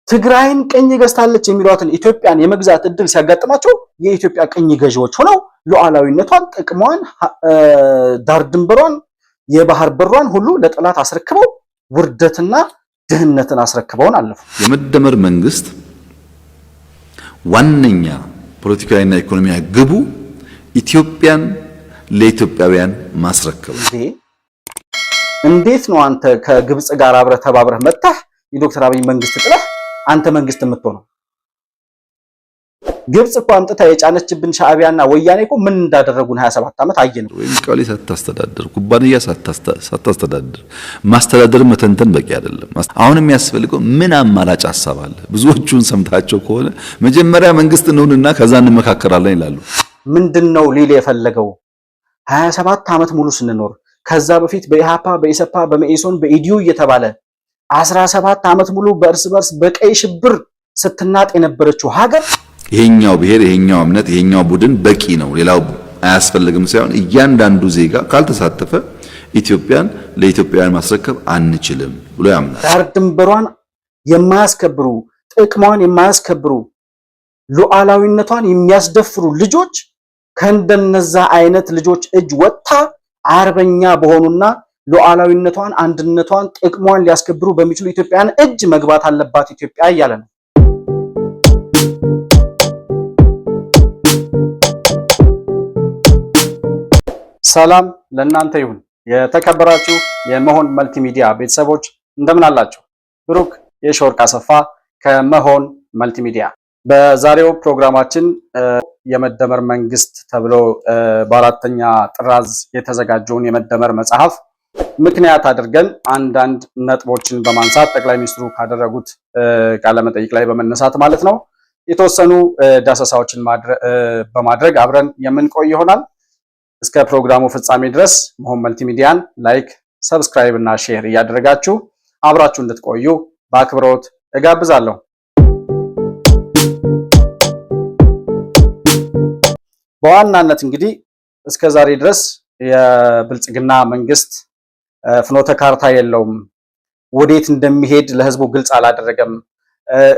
ትግራይን ቅኝ ገዝታለች የሚሏትን ኢትዮጵያን የመግዛት እድል ሲያጋጥማቸው የኢትዮጵያ ቅኝ ገዢዎች ሆነው ሉዓላዊነቷን፣ ጥቅሟን፣ ዳር ድንበሯን፣ የባህር በሯን ሁሉ ለጠላት አስረክበው ውርደትና ድህነትን አስረክበውን አለፉ። የመደመር መንግስት ዋነኛ ፖለቲካዊና ኢኮኖሚያዊ ግቡ ኢትዮጵያን ለኢትዮጵያውያን ማስረከብ። እንዴት ነው አንተ ከግብጽ ጋር አብረህ ተባብረህ መጣህ የዶክተር አብይ መንግስት ጥለህ አንተ መንግስት የምትሆነው? ግብጽ እኮ አምጥታ የጫነችብን ሻዕቢያና ወያኔ እኮ ምን እንዳደረጉን 27 ዓመት አየን። ወይም ቀበሌ ሳታስተዳድር ኩባንያ ሳታስተዳድር ማስተዳደር መተንተን በቂ አይደለም። አሁን የሚያስፈልገው ምን አማራጭ ሐሳብ አለ? ብዙዎቹን ሰምታቸው ከሆነ መጀመሪያ መንግስት ነውና ከዛ እንመካከራለን ይላሉ። ምንድነው ሊል የፈለገው? 27 ዓመት ሙሉ ስንኖር ከዛ በፊት በኢሃፓ በኢሰፓ በመኢሶን በኢዲዩ እየተባለ 17 ዓመት ሙሉ በእርስ በርስ በቀይ ሽብር ስትናጥ የነበረችው ሀገር ይሄኛው ብሔር ይሄኛው እምነት ይሄኛው ቡድን በቂ ነው ሌላው አያስፈልግም ሳይሆን እያንዳንዱ ዜጋ ካልተሳተፈ ኢትዮጵያን ለኢትዮጵያውያን ማስረከብ አንችልም ብሎ ያምናል። ዳር ድንበሯን የማያስከብሩ ጥቅሟን የማያስከብሩ ሉዓላዊነቷን የሚያስደፍሩ ልጆች ከእንደነዛ አይነት ልጆች እጅ ወጥታ አርበኛ በሆኑና ሉዓላዊነቷን፣ አንድነቷን፣ ጥቅሟን ሊያስከብሩ በሚችሉ ኢትዮጵያውያን እጅ መግባት አለባት ኢትዮጵያ እያለ ነው። ሰላም ለእናንተ ይሁን። የተከበራችሁ የመሆን መልቲሚዲያ ቤተሰቦች እንደምን አላችሁ? ብሩክ የሾርቅ አሰፋ ከመሆን መልቲሚዲያ። በዛሬው ፕሮግራማችን የመደመር መንግስት ተብሎ በአራተኛ ጥራዝ የተዘጋጀውን የመደመር መጽሐፍ ምክንያት አድርገን አንዳንድ ነጥቦችን በማንሳት ጠቅላይ ሚኒስትሩ ካደረጉት ቃለ መጠይቅ ላይ በመነሳት ማለት ነው የተወሰኑ ዳሰሳዎችን በማድረግ አብረን የምንቆይ ይሆናል። እስከ ፕሮግራሙ ፍጻሜ ድረስ መሆን መልቲሚዲያን ላይክ፣ ሰብስክራይብ እና ሼር እያደረጋችሁ አብራችሁ እንድትቆዩ በአክብሮት እጋብዛለሁ። በዋናነት እንግዲህ እስከ ዛሬ ድረስ የብልጽግና መንግስት ፍኖተ ካርታ የለውም፣ ወዴት እንደሚሄድ ለህዝቡ ግልጽ አላደረገም፣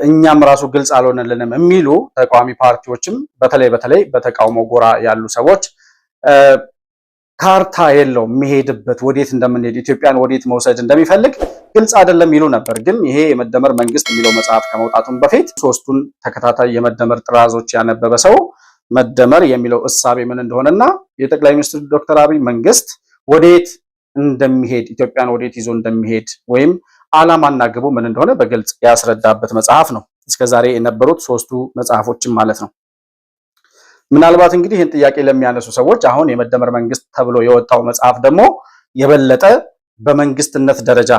እኛም ራሱ ግልጽ አልሆነልንም የሚሉ ተቃዋሚ ፓርቲዎችም በተለይ በተቃውሞ ጎራ ያሉ ሰዎች ካርታ የለውም የሚሄድበት ወዴት እንደምንሄድ ኢትዮጵያን ወዴት መውሰድ እንደሚፈልግ ግልጽ አይደለም ይሉ ነበር። ግን ይሄ የመደመር መንግስት የሚለው መጽሐፍ ከመውጣቱም በፊት ሶስቱን ተከታታይ የመደመር ጥራዞች ያነበበ ሰው መደመር የሚለው እሳቤ ምን እንደሆነና የጠቅላይ ሚኒስትር ዶክተር አብይ መንግስት ወዴት እንደሚሄድ ኢትዮጵያን ወዴት ይዞ እንደሚሄድ ወይም ዓላማና ግቡ ምን እንደሆነ በግልጽ ያስረዳበት መጽሐፍ ነው። እስከዛሬ የነበሩት ሶስቱ መጽሐፎችም ማለት ነው። ምናልባት እንግዲህ ይህን ጥያቄ ለሚያነሱ ሰዎች አሁን የመደመር መንግስት ተብሎ የወጣው መጽሐፍ ደግሞ የበለጠ በመንግስትነት ደረጃ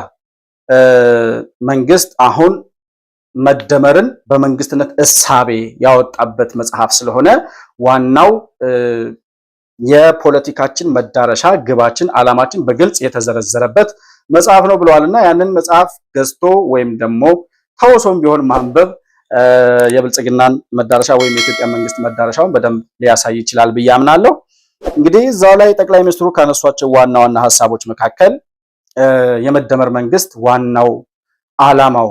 መንግስት አሁን መደመርን በመንግስትነት እሳቤ ያወጣበት መጽሐፍ ስለሆነ ዋናው የፖለቲካችን መዳረሻ ግባችን፣ ዓላማችን በግልጽ የተዘረዘረበት መጽሐፍ ነው ብለዋልና ያንን መጽሐፍ ገዝቶ ወይም ደግሞ ተወሶም ቢሆን ማንበብ የብልጽግናን መዳረሻ ወይም የኢትዮጵያ መንግስት መዳረሻውን በደንብ ሊያሳይ ይችላል ብዬ አምናለሁ። እንግዲህ እዛው ላይ ጠቅላይ ሚኒስትሩ ካነሷቸው ዋና ዋና ሐሳቦች መካከል የመደመር መንግስት ዋናው ዓላማው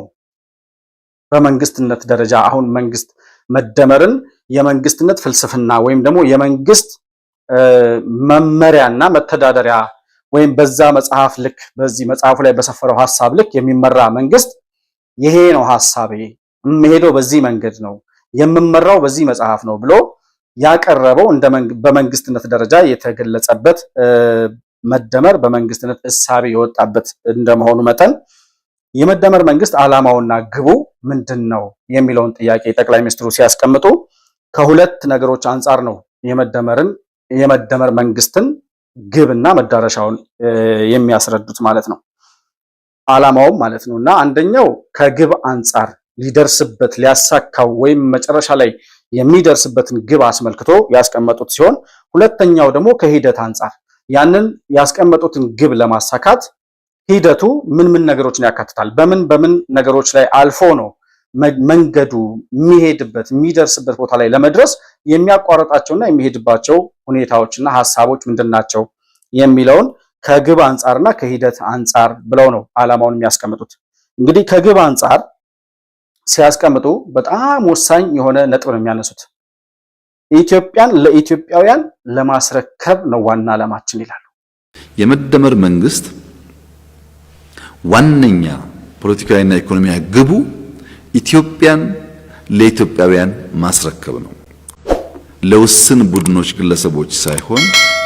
በመንግስትነት ደረጃ አሁን መንግስት መደመርን የመንግስትነት ፍልስፍና ወይም ደግሞ የመንግስት መመሪያና መተዳደሪያ ወይም በዛ መጽሐፍ ልክ በዚህ መጽሐፉ ላይ በሰፈረው ሐሳብ ልክ የሚመራ መንግስት ይሄ ነው ሐሳቤ፣ የምሄደው በዚህ መንገድ ነው፣ የምመራው በዚህ መጽሐፍ ነው ብሎ ያቀረበው በመንግስትነት ደረጃ የተገለጸበት መደመር በመንግስትነት እሳቤ የወጣበት እንደመሆኑ መጠን የመደመር መንግስት ዓላማውና ግቡ ምንድነው የሚለውን ጥያቄ ጠቅላይ ሚኒስትሩ ሲያስቀምጡ ከሁለት ነገሮች አንጻር ነው የመደመር መንግስትን ግብና መዳረሻውን የሚያስረዱት ማለት ነው። ዓላማውም ማለት ነውና አንደኛው ከግብ አንጻር ሊደርስበት ሊያሳካው ወይም መጨረሻ ላይ የሚደርስበትን ግብ አስመልክቶ ያስቀመጡት ሲሆን ሁለተኛው ደግሞ ከሂደት አንጻር ያንን ያስቀመጡትን ግብ ለማሳካት ሂደቱ ምን ነገሮችን ያካትታል፣ በምን ነገሮች ላይ አልፎ ነው መንገዱ የሚሄድበት የሚደርስበት ቦታ ላይ ለመድረስ የሚያቋርጣቸውና የሚሄድባቸው ሁኔታዎችና ሐሳቦች ምንድናቸው የሚለውን ከግብ አንጻርና ከሂደት አንጻር ብለው ነው ዓላማውን የሚያስቀምጡት። እንግዲህ ከግብ አንጻር ሲያስቀምጡ በጣም ወሳኝ የሆነ ነጥብ ነው የሚያነሱት። ኢትዮጵያን ለኢትዮጵያውያን ለማስረከብ ነው ዋና ዓላማችን ይላሉ። የመደመር መንግስት ዋነኛ ፖለቲካዊና ኢኮኖሚያዊ ግቡ ኢትዮጵያን ለኢትዮጵያውያን ማስረከብ ነው። ለውስን ቡድኖች፣ ግለሰቦች ሳይሆን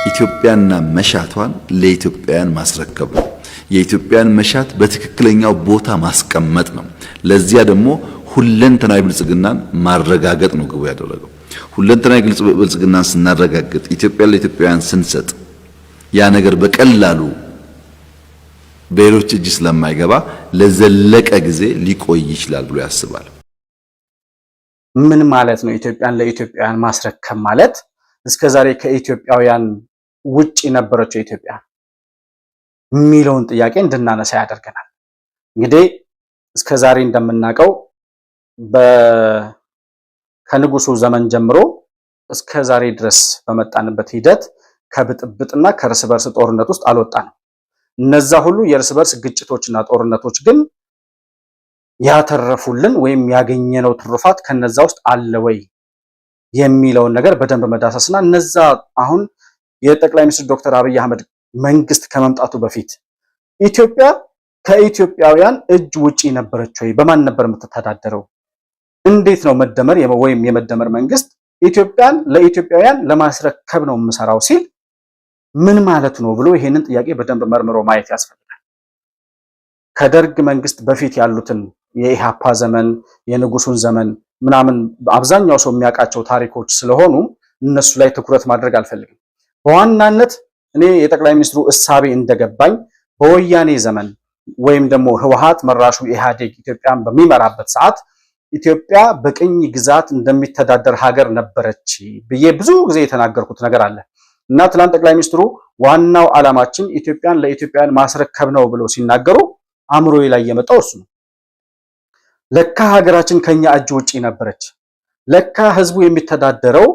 ኢትዮጵያና መሻቷን ለኢትዮጵያውያን ማስረከብ ነው። የኢትዮጵያን መሻት በትክክለኛው ቦታ ማስቀመጥ ነው። ለዚያ ደግሞ ሁለንተናዊ ብልጽግናን ማረጋገጥ ነው ግቡ ያደረገው። ሁለንተናዊ ብልጽግናን ስናረጋግጥ ኢትዮጵያን ለኢትዮጵያውያን ስንሰጥ ያ ነገር በቀላሉ በሌሎች እጅ ስለማይገባ ለዘለቀ ጊዜ ሊቆይ ይችላል ብሎ ያስባል። ምን ማለት ነው? ኢትዮጵያን ለኢትዮጵያውያን ማስረከብ ማለት እስከዛሬ ከኢትዮጵያውያን ውጭ የነበረችው ኢትዮጵያ የሚለውን ጥያቄ እንድናነሳ ያደርገናል። እንግዲህ እስከዛሬ እንደምናውቀው ከንጉሱ ዘመን ጀምሮ እስከዛሬ ድረስ በመጣንበት ሂደት ከብጥብጥና ከእርስ በርስ ጦርነት ውስጥ አልወጣንም። እነዛ ሁሉ የእርስ በርስ ግጭቶችና ጦርነቶች ግን ያተረፉልን ወይም ያገኘነው ትሩፋት ከነዛ ውስጥ አለ ወይ የሚለውን ነገር በደንብ መዳሰስና እነዛ አሁን የጠቅላይ ሚኒስትር ዶክተር አብይ አህመድ መንግስት ከመምጣቱ በፊት ኢትዮጵያ ከኢትዮጵያውያን እጅ ውጪ ነበረች ወይ? በማን ነበር የምትተዳደረው? እንዴት ነው መደመር ወይም የመደመር መንግስት ኢትዮጵያን ለኢትዮጵያውያን ለማስረከብ ነው የምሰራው ሲል ምን ማለት ነው ብሎ ይሄንን ጥያቄ በደንብ መርምሮ ማየት ያስፈልጋል። ከደርግ መንግስት በፊት ያሉትን የኢሃፓ ዘመን፣ የንጉሱን ዘመን ምናምን አብዛኛው ሰው የሚያውቃቸው ታሪኮች ስለሆኑ እነሱ ላይ ትኩረት ማድረግ አልፈልግም። በዋናነት እኔ የጠቅላይ ሚኒስትሩ እሳቤ እንደገባኝ በወያኔ ዘመን ወይም ደግሞ ህወሓት መራሹ ኢህአዴግ ኢትዮጵያን በሚመራበት ሰዓት ኢትዮጵያ በቅኝ ግዛት እንደሚተዳደር ሀገር ነበረች ብዬ ብዙ ጊዜ የተናገርኩት ነገር አለ እና ትላንት ጠቅላይ ሚኒስትሩ ዋናው ዓላማችን ኢትዮጵያን ለኢትዮጵያውያን ማስረከብ ነው ብለው ሲናገሩ አእምሮዬ ላይ የመጣው እሱ ነው። ለካ ሀገራችን ከኛ እጅ ውጪ ነበረች። ለካ ህዝቡ የሚተዳደረው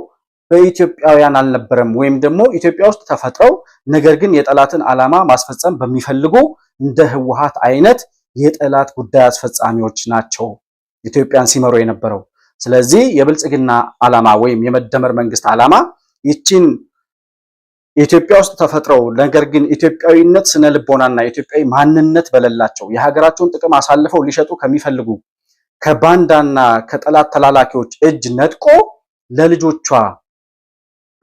በኢትዮጵያውያን አልነበረም፣ ወይም ደግሞ ኢትዮጵያ ውስጥ ተፈጥረው ነገር ግን የጠላትን ዓላማ ማስፈጸም በሚፈልጉ እንደ ህወሓት አይነት የጠላት ጉዳይ አስፈጻሚዎች ናቸው ኢትዮጵያን ሲመሩ የነበረው። ስለዚህ የብልጽግና ዓላማ ወይም የመደመር መንግስት ዓላማ ይቺን ኢትዮጵያ ውስጥ ተፈጥረው ነገር ግን ኢትዮጵያዊነት ስነ ልቦናና ኢትዮጵያዊ ማንነት በሌላቸው የሀገራቸውን ጥቅም አሳልፈው ሊሸጡ ከሚፈልጉ ከባንዳና ከጠላት ተላላኪዎች እጅ ነጥቆ ለልጆቿ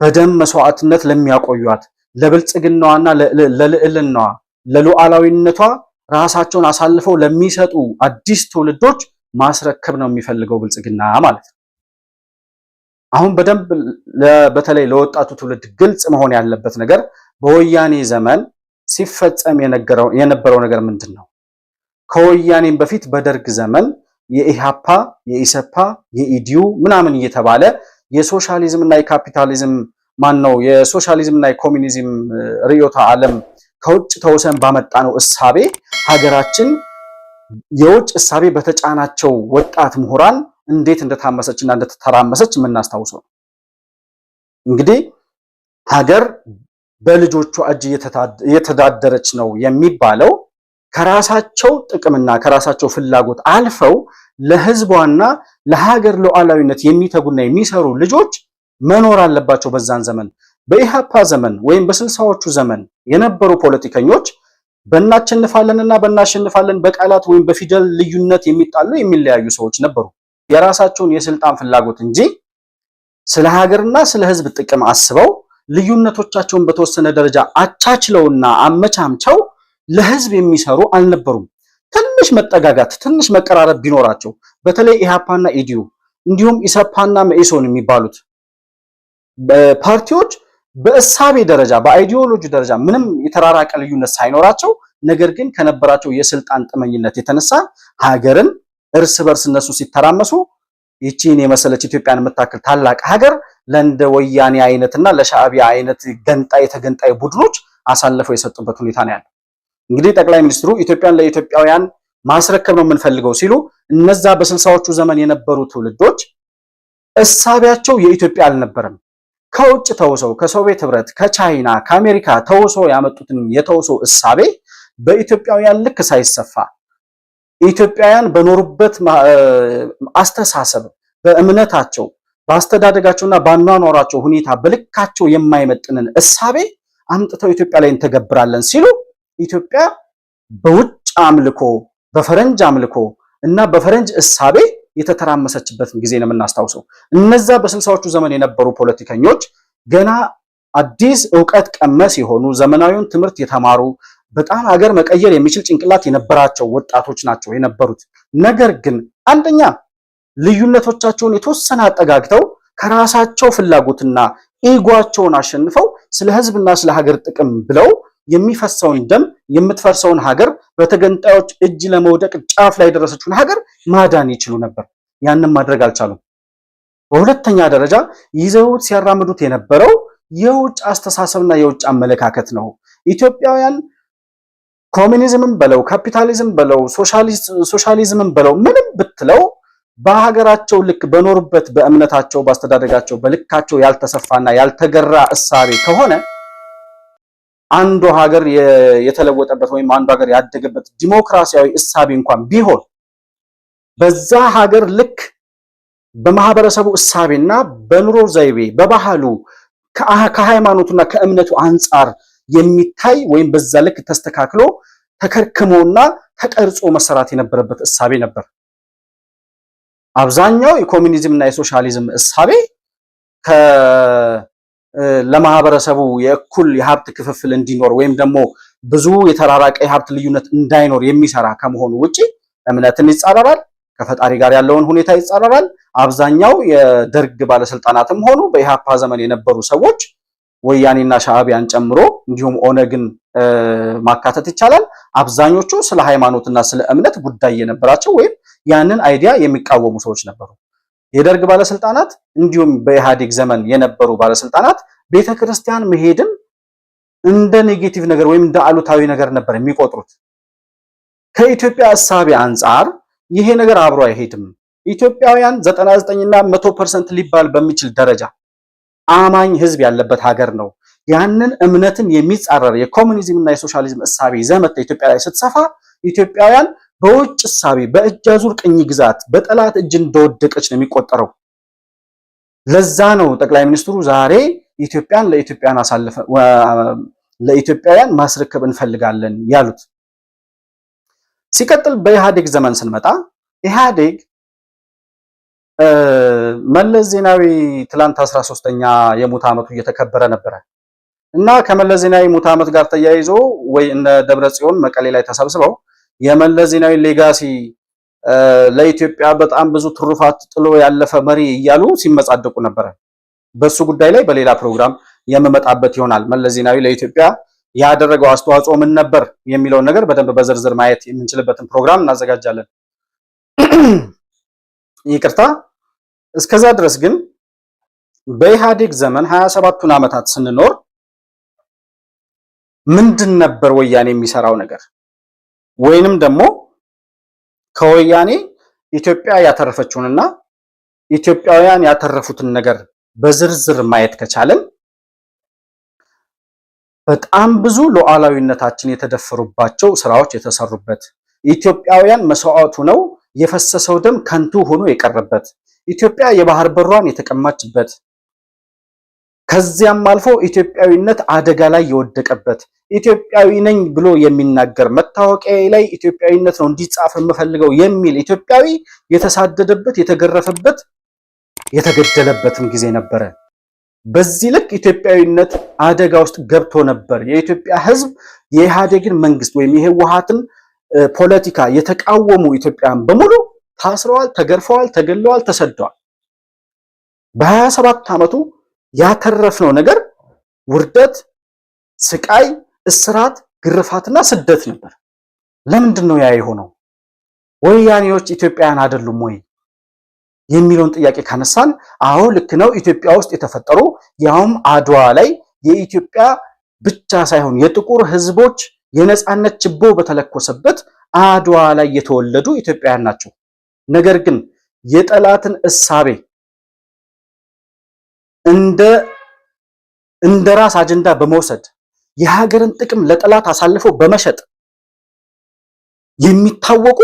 በደም መስዋዕትነት ለሚያቆዩት ለብልጽግናዋና ለልዕልናዋ ለሉዓላዊነቷ ራሳቸውን አሳልፈው ለሚሰጡ አዲስ ትውልዶች ማስረከብ ነው የሚፈልገው ብልጽግና ማለት ነው። አሁን በደንብ በተለይ ለወጣቱ ትውልድ ግልጽ መሆን ያለበት ነገር በወያኔ ዘመን ሲፈጸም የነበረው ነገር ምንድን ነው? ከወያኔም በፊት በደርግ ዘመን የኢሃፓ፣ የኢሰፓ፣ የኢዲዩ ምናምን እየተባለ የሶሻሊዝም እና የካፒታሊዝም የሶሻሊዝም እና የኮሚኒዝም ርዕዮተ ዓለም ከውጭ ተወሰን ባመጣ ነው እሳቤ ሀገራችን የውጭ እሳቤ በተጫናቸው ወጣት ምሁራን እንዴት እንደታመሰችና እንደተተራመሰች የምናስታውሰው። እንግዲህ ሀገር በልጆቿ እጅ እየተዳደረች ነው የሚባለው ከራሳቸው ጥቅምና ከራሳቸው ፍላጎት አልፈው ለህዝቧና ለሀገር ሉዓላዊነት የሚተጉና የሚሰሩ ልጆች መኖር አለባቸው። በዛን ዘመን በኢሃፓ ዘመን ወይም በስልሳዎቹ ዘመን የነበሩ ፖለቲከኞች በእናሸንፋለንና በእናሸንፋለን በቃላት ወይም በፊደል ልዩነት የሚጣሉ የሚለያዩ ሰዎች ነበሩ። የራሳቸውን የስልጣን ፍላጎት እንጂ ስለ ሀገርና ስለ ህዝብ ጥቅም አስበው ልዩነቶቻቸውን በተወሰነ ደረጃ አቻችለውና አመቻምቸው ለህዝብ የሚሰሩ አልነበሩም። ትንሽ መጠጋጋት፣ ትንሽ መቀራረብ ቢኖራቸው በተለይ ኢሃፓና ኢዲዩ እንዲሁም ኢሰፓና መኢሶን የሚባሉት ፓርቲዎች በእሳቤ ደረጃ በአይዲዮሎጂ ደረጃ ምንም የተራራቀ ልዩነት ሳይኖራቸው ነገር ግን ከነበራቸው የስልጣን ጥመኝነት የተነሳ ሀገርን እርስ በርስ እነሱ ሲተራመሱ ይቺን የመሰለች ኢትዮጵያን የምታክል ታላቅ ሀገር ለእንደ ወያኔ አይነትና ለሻዕቢያ አይነት ተገንጣይ ቡድኖች አሳልፈው የሰጡበት ሁኔታ ነው ያለው። እንግዲህ ጠቅላይ ሚኒስትሩ ኢትዮጵያን ለኢትዮጵያውያን ማስረከብ ነው የምንፈልገው ሲሉ እነዛ በስልሳዎቹ ዘመን የነበሩ ትውልዶች እሳቢያቸው የኢትዮጵያ አልነበረም። ከውጭ ተውሰው ከሶቪየት ህብረት፣ ከቻይና፣ ከአሜሪካ ተውሰው ያመጡትን የተውሰው እሳቤ በኢትዮጵያውያን ልክ ሳይሰፋ ኢትዮጵያውያን በኖሩበት አስተሳሰብ፣ በእምነታቸው፣ በአስተዳደጋቸውና በአኗኗራቸው ሁኔታ በልካቸው የማይመጥንን እሳቤ አምጥተው ኢትዮጵያ ላይ እንተገብራለን ሲሉ ኢትዮጵያ በውጭ አምልኮ፣ በፈረንጅ አምልኮ እና በፈረንጅ እሳቤ የተተራመሰችበትን ጊዜ ነው የምናስታውሰው። እነዛ በስልሳዎቹ ዘመን የነበሩ ፖለቲከኞች ገና አዲስ ዕውቀት ቀመስ የሆኑ ዘመናዊውን ትምህርት የተማሩ በጣም ሀገር መቀየር የሚችል ጭንቅላት የነበራቸው ወጣቶች ናቸው የነበሩት። ነገር ግን አንደኛ ልዩነቶቻቸውን የተወሰነ አጠጋግተው ከራሳቸው ፍላጎትና ኢጓቸውን አሸንፈው ስለ ሕዝብና ስለ ሀገር ጥቅም ብለው የሚፈሰውን ደም የምትፈርሰውን ሀገር በተገንጣዮች እጅ ለመውደቅ ጫፍ ላይ የደረሰችውን ሀገር ማዳን ይችሉ ነበር። ያንን ማድረግ አልቻሉም። በሁለተኛ ደረጃ ይዘውት ሲያራምዱት የነበረው የውጭ አስተሳሰብና የውጭ አመለካከት ነው። ኢትዮጵያውያን ኮሚኒዝምን በለው ካፒታሊዝም በለው ሶሻሊዝምን በለው ምንም ብትለው በሀገራቸው ልክ በኖሩበት በእምነታቸው በአስተዳደጋቸው በልካቸው ያልተሰፋና ያልተገራ እሳቤ ከሆነ አንዱ ሀገር የተለወጠበት ወይም አንዱ ሀገር ያደገበት ዲሞክራሲያዊ እሳቤ እንኳን ቢሆን በዛ ሀገር ልክ በማህበረሰቡ እሳቤና በኑሮ ዘይቤ በባህሉ ከሃይማኖቱና ከእምነቱ አንጻር የሚታይ ወይም በዛ ልክ ተስተካክሎ ተከርክሞና ተቀርጾ መሰራት የነበረበት እሳቤ ነበር። አብዛኛው የኮሚኒዝምና የሶሻሊዝም እሳቤ ለማህበረሰቡ የእኩል የሀብት ክፍፍል እንዲኖር ወይም ደግሞ ብዙ የተራራቀ የሀብት ልዩነት እንዳይኖር የሚሰራ ከመሆኑ ውጪ እምነትን ይጻረራል፣ ከፈጣሪ ጋር ያለውን ሁኔታ ይጻረራል። አብዛኛው የደርግ ባለስልጣናትም ሆኑ በኢሃፓ ዘመን የነበሩ ሰዎች ወያኔና ሻዕቢያን ጨምሮ እንዲሁም ኦነግን ማካተት ይቻላል፣ አብዛኞቹ ስለ ሃይማኖትና ስለ እምነት ጉዳይ የነበራቸው ወይም ያንን አይዲያ የሚቃወሙ ሰዎች ነበሩ። የደርግ ባለስልጣናት እንዲሁም በኢህአዴግ ዘመን የነበሩ ባለስልጣናት ቤተክርስቲያን መሄድን እንደ ኔጌቲቭ ነገር ወይም እንደ አሉታዊ ነገር ነበር የሚቆጥሩት። ከኢትዮጵያ እሳቤ አንጻር ይሄ ነገር አብሮ አይሄድም። ኢትዮጵያውያን 99 እና 100% ሊባል በሚችል ደረጃ አማኝ ህዝብ ያለበት ሀገር ነው። ያንን እምነትን የሚጻረር የኮሙኒዝም እና የሶሻሊዝም እሳቤ ዘመተ ኢትዮጵያ ላይ ስትሰፋ ኢትዮጵያውያን በውጭ እሳቤ በእጅ አዙር ቅኝ ግዛት በጠላት እጅ እንደወደቀች ነው የሚቆጠረው። ለዛ ነው ጠቅላይ ሚኒስትሩ ዛሬ ኢትዮጵያን ለኢትዮጵያውያን ማስረከብ እንፈልጋለን ያሉት። ሲቀጥል በኢህአዴግ ዘመን ስንመጣ ኢህአዴግ መለስ ዜናዊ ትላንት 13ኛ የሙት ዓመቱ እየተከበረ ነበረ እና ከመለስ ዜናዊ ሙት ዓመት ጋር ተያይዞ ወይ እነ ደብረጽዮን መቀሌ ላይ ተሰብስበው የመለስ ዜናዊ ሌጋሲ ለኢትዮጵያ በጣም ብዙ ትሩፋት ጥሎ ያለፈ መሪ እያሉ ሲመጻደቁ ነበረ። በሱ ጉዳይ ላይ በሌላ ፕሮግራም የምመጣበት ይሆናል። መለስ ዜናዊ ለኢትዮጵያ ያደረገው አስተዋጽኦ ምን ነበር የሚለውን ነገር በደንብ በዝርዝር ማየት የምንችልበትን ፕሮግራም እናዘጋጃለን። ይቅርታ። እስከዛ ድረስ ግን በኢህአዴግ ዘመን 27ቱን ዓመታት ስንኖር ምንድን ነበር ወያኔ የሚሰራው ነገር? ወይንም ደግሞ ከወያኔ ኢትዮጵያ ያተረፈችውንና ኢትዮጵያውያን ያተረፉትን ነገር በዝርዝር ማየት ከቻለን በጣም ብዙ ሉዓላዊነታችን የተደፈሩባቸው ስራዎች የተሰሩበት፣ ኢትዮጵያውያን መስዋዕት ሆነው የፈሰሰው ደም ከንቱ ሆኖ የቀረበት፣ ኢትዮጵያ የባህር በሯን የተቀማችበት፣ ከዚያም አልፎ ኢትዮጵያዊነት አደጋ ላይ የወደቀበት፣ ኢትዮጵያዊ ነኝ ብሎ የሚናገር መታወቂያ ላይ ኢትዮጵያዊነት ነው እንዲጻፍ የምፈልገው የሚል ኢትዮጵያዊ የተሳደደበት፣ የተገረፈበት፣ የተገደለበትም ጊዜ ነበረ። በዚህ ልክ ኢትዮጵያዊነት አደጋ ውስጥ ገብቶ ነበር። የኢትዮጵያ ሕዝብ የኢህአዴግን መንግስት ወይም የህወሓትን ፖለቲካ የተቃወሙ ኢትዮጵያውያን በሙሉ ታስረዋል፣ ተገርፈዋል፣ ተገለዋል፣ ተሰደዋል። በ27 ዓመቱ ያተረፍነው ነገር ውርደት፣ ስቃይ፣ እስራት፣ ግርፋትና ስደት ነበር። ለምንድን ነው ያ የሆነው? ወያኔዎች ኢትዮጵያውያን አይደሉም ወይ የሚለውን ጥያቄ ካነሳን፣ አዎ ልክ ነው። ኢትዮጵያ ውስጥ የተፈጠሩ ያውም አድዋ ላይ የኢትዮጵያ ብቻ ሳይሆን የጥቁር ህዝቦች የነጻነት ችቦ በተለኮሰበት አድዋ ላይ የተወለዱ ኢትዮጵያውያን ናቸው። ነገር ግን የጠላትን እሳቤ እንደ ራስ አጀንዳ በመውሰድ የሀገርን ጥቅም ለጠላት አሳልፈው በመሸጥ የሚታወቁ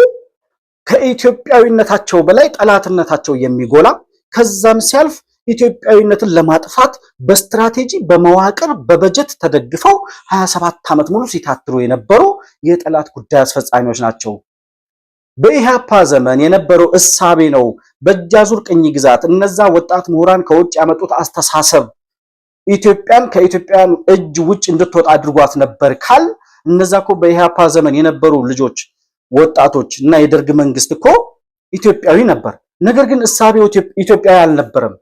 ከኢትዮጵያዊነታቸው በላይ ጠላትነታቸው የሚጎላ ከዛም ሲያልፍ ኢትዮጵያዊነትን ለማጥፋት በስትራቴጂ በመዋቅር በበጀት ተደግፈው 27 ዓመት ሙሉ ሲታትሩ የነበሩ የጠላት ጉዳይ አስፈጻሚዎች ናቸው። በኢህአፓ ዘመን የነበረው እሳቤ ነው በእጃዙር ቅኝ ግዛት እነዛ ወጣት ምሁራን ከውጭ ያመጡት አስተሳሰብ ኢትዮጵያን ከኢትዮጵያውያን እጅ ውጭ እንድትወጣ አድርጓት ነበር ካል እነዛ እኮ በኢህአፓ ዘመን የነበሩ ልጆች ወጣቶች እና የደርግ መንግስት እኮ ኢትዮጵያዊ ነበር። ነገር ግን እሳቤው ኢትዮጵያዊ አልነበረም።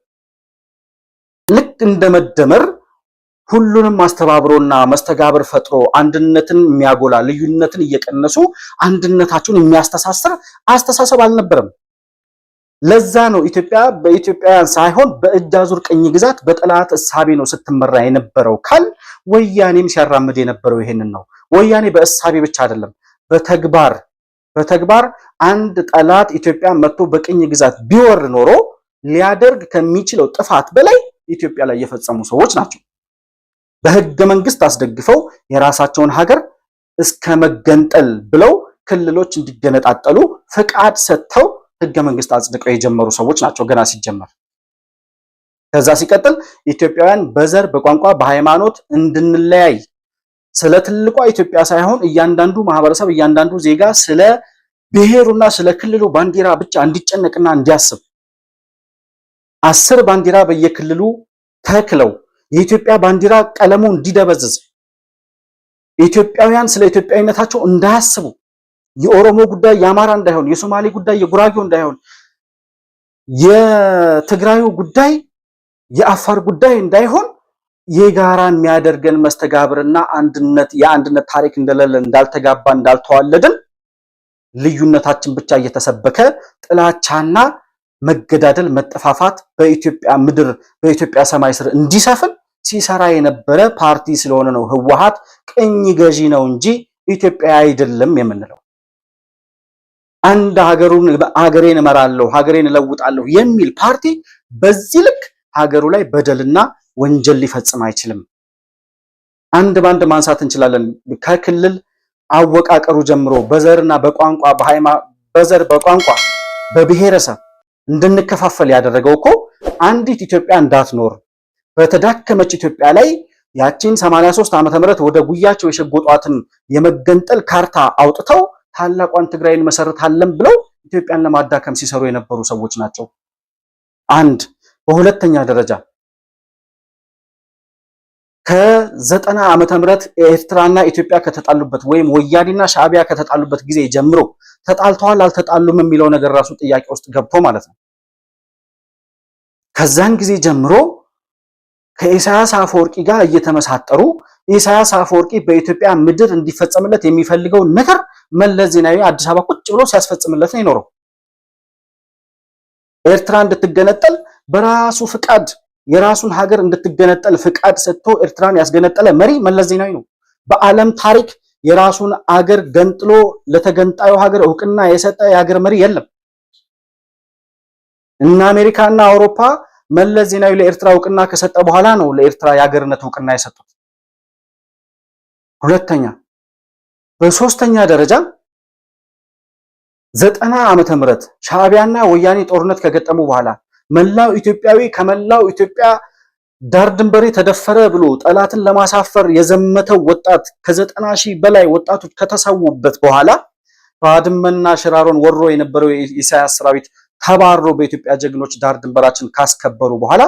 ልክ እንደመደመር ሁሉንም ማስተባብሮና መስተጋብር ፈጥሮ አንድነትን የሚያጎላ ልዩነትን እየቀነሱ አንድነታቸውን የሚያስተሳስር አስተሳሰብ አልነበረም። ለዛ ነው ኢትዮጵያ በኢትዮጵያውያን ሳይሆን በእጅ አዙር ቅኝ ግዛት በጠላት እሳቤ ነው ስትመራ የነበረው ካል ወያኔም ሲያራምድ የነበረው ይሄንን ነው። ወያኔ በእሳቤ ብቻ አይደለም በተግባር አንድ ጠላት ኢትዮጵያ መጥቶ በቅኝ ግዛት ቢወር ኖሮ ሊያደርግ ከሚችለው ጥፋት በላይ ኢትዮጵያ ላይ የፈጸሙ ሰዎች ናቸው። በህገ መንግስት አስደግፈው የራሳቸውን ሀገር እስከ መገንጠል ብለው ክልሎች እንዲገነጣጠሉ ፍቃድ ሰጥተው ህገ መንግስት አጽድቀው የጀመሩ ሰዎች ናቸው ገና ሲጀመር። ከዛ ሲቀጥል ኢትዮጵያውያን በዘር በቋንቋ በሃይማኖት እንድንለያይ ስለ ትልቋ ኢትዮጵያ ሳይሆን እያንዳንዱ ማህበረሰብ እያንዳንዱ ዜጋ ስለ ብሔሩና ስለ ክልሉ ባንዲራ ብቻ እንዲጨነቅና እንዲያስብ 10 ባንዲራ በየክልሉ ተክለው የኢትዮጵያ ባንዲራ ቀለሙ እንዲደበዝዝ ኢትዮጵያውያን ስለ ኢትዮጵያዊነታቸው እንዳያስቡ የኦሮሞ ጉዳይ የአማራ እንዳይሆን የሶማሌ ጉዳይ የጉራጌው እንዳይሆን የትግራዩ ጉዳይ የአፋር ጉዳይ እንዳይሆን የጋራ የሚያደርገን መስተጋብርና አንድነት የአንድነት ታሪክ እንደሌለ እንዳልተጋባ እንዳልተዋለድን ልዩነታችን ብቻ እየተሰበከ ጥላቻና መገዳደል መጠፋፋት በኢትዮጵያ ምድር በኢትዮጵያ ሰማይ ስር እንዲሰፍን ሲሰራ የነበረ ፓርቲ ስለሆነ ነው ህወሓት ቅኝ ገዢ ነው እንጂ ኢትዮጵያ አይደለም የምንለው። አንድ ሀገሬን እመራለሁ ሀገሬን እለውጣለሁ የሚል ፓርቲ በዚህ ልክ ሀገሩ ላይ በደልና ወንጀል ሊፈጽም አይችልም። አንድ ባንድ ማንሳት እንችላለን። ከክልል አወቃቀሩ ጀምሮ በዘርና በቋንቋ በዘር በቋንቋ በብሔረሰብ እንድንከፋፈል ያደረገው እኮ አንዲት ኢትዮጵያ እንዳትኖር በተዳከመች ኢትዮጵያ ላይ ያቺን 83 ዓመተ ምህረት ወደ ጉያቸው የሸጎጧትን የመገንጠል ካርታ አውጥተው ታላቋን ትግራይን መሰረታለን ብለው ኢትዮጵያን ለማዳከም ሲሰሩ የነበሩ ሰዎች ናቸው። አንድ በሁለተኛ ደረጃ ከ90 ዓመተ ምህረት ኤርትራና ኢትዮጵያ ከተጣሉበት ወይም ወያኔና ሻዕቢያ ከተጣሉበት ጊዜ ጀምሮ ተጣልተዋል አልተጣሉም የሚለው ነገር ራሱ ጥያቄ ውስጥ ገብቶ ማለት ነው። ከዛን ጊዜ ጀምሮ ከኢሳያስ አፈወርቂ ጋር እየተመሳጠሩ ኢሳያስ አፈወርቂ በኢትዮጵያ ምድር እንዲፈጸምለት የሚፈልገው ነገር መለስ ዜናዊ አዲስ አበባ ቁጭ ብሎ ሲያስፈጽምለት ነው የኖረው። ኤርትራ እንድትገነጠል በራሱ ፍቃድ የራሱን ሀገር እንድትገነጠል ፍቃድ ሰጥቶ ኤርትራን ያስገነጠለ መሪ መለስ ዜናዊ ነው። በዓለም ታሪክ የራሱን አገር ገንጥሎ ለተገንጣዩ ሀገር እውቅና የሰጠ የሀገር መሪ የለም። እና አሜሪካና አውሮፓ መለስ ዜናዊ ለኤርትራ እውቅና ከሰጠ በኋላ ነው ለኤርትራ የሀገርነት እውቅና የሰጡት። ሁለተኛ በሶስተኛ ደረጃ 90 ዓመተ ምህረት ሻዕቢያና ወያኔ ጦርነት ከገጠሙ በኋላ መላው ኢትዮጵያዊ ከመላው ኢትዮጵያ ዳር ድንበሬ ተደፈረ ብሎ ጠላትን ለማሳፈር የዘመተው ወጣት ከ90 ሺህ በላይ ወጣቶች ከተሰዉበት በኋላ ባድመና ሽራሮን ወሮ የነበረው የኢሳያስ ሰራዊት ተባሮ በኢትዮጵያ ጀግኖች ዳር ድንበራችን ካስከበሩ በኋላ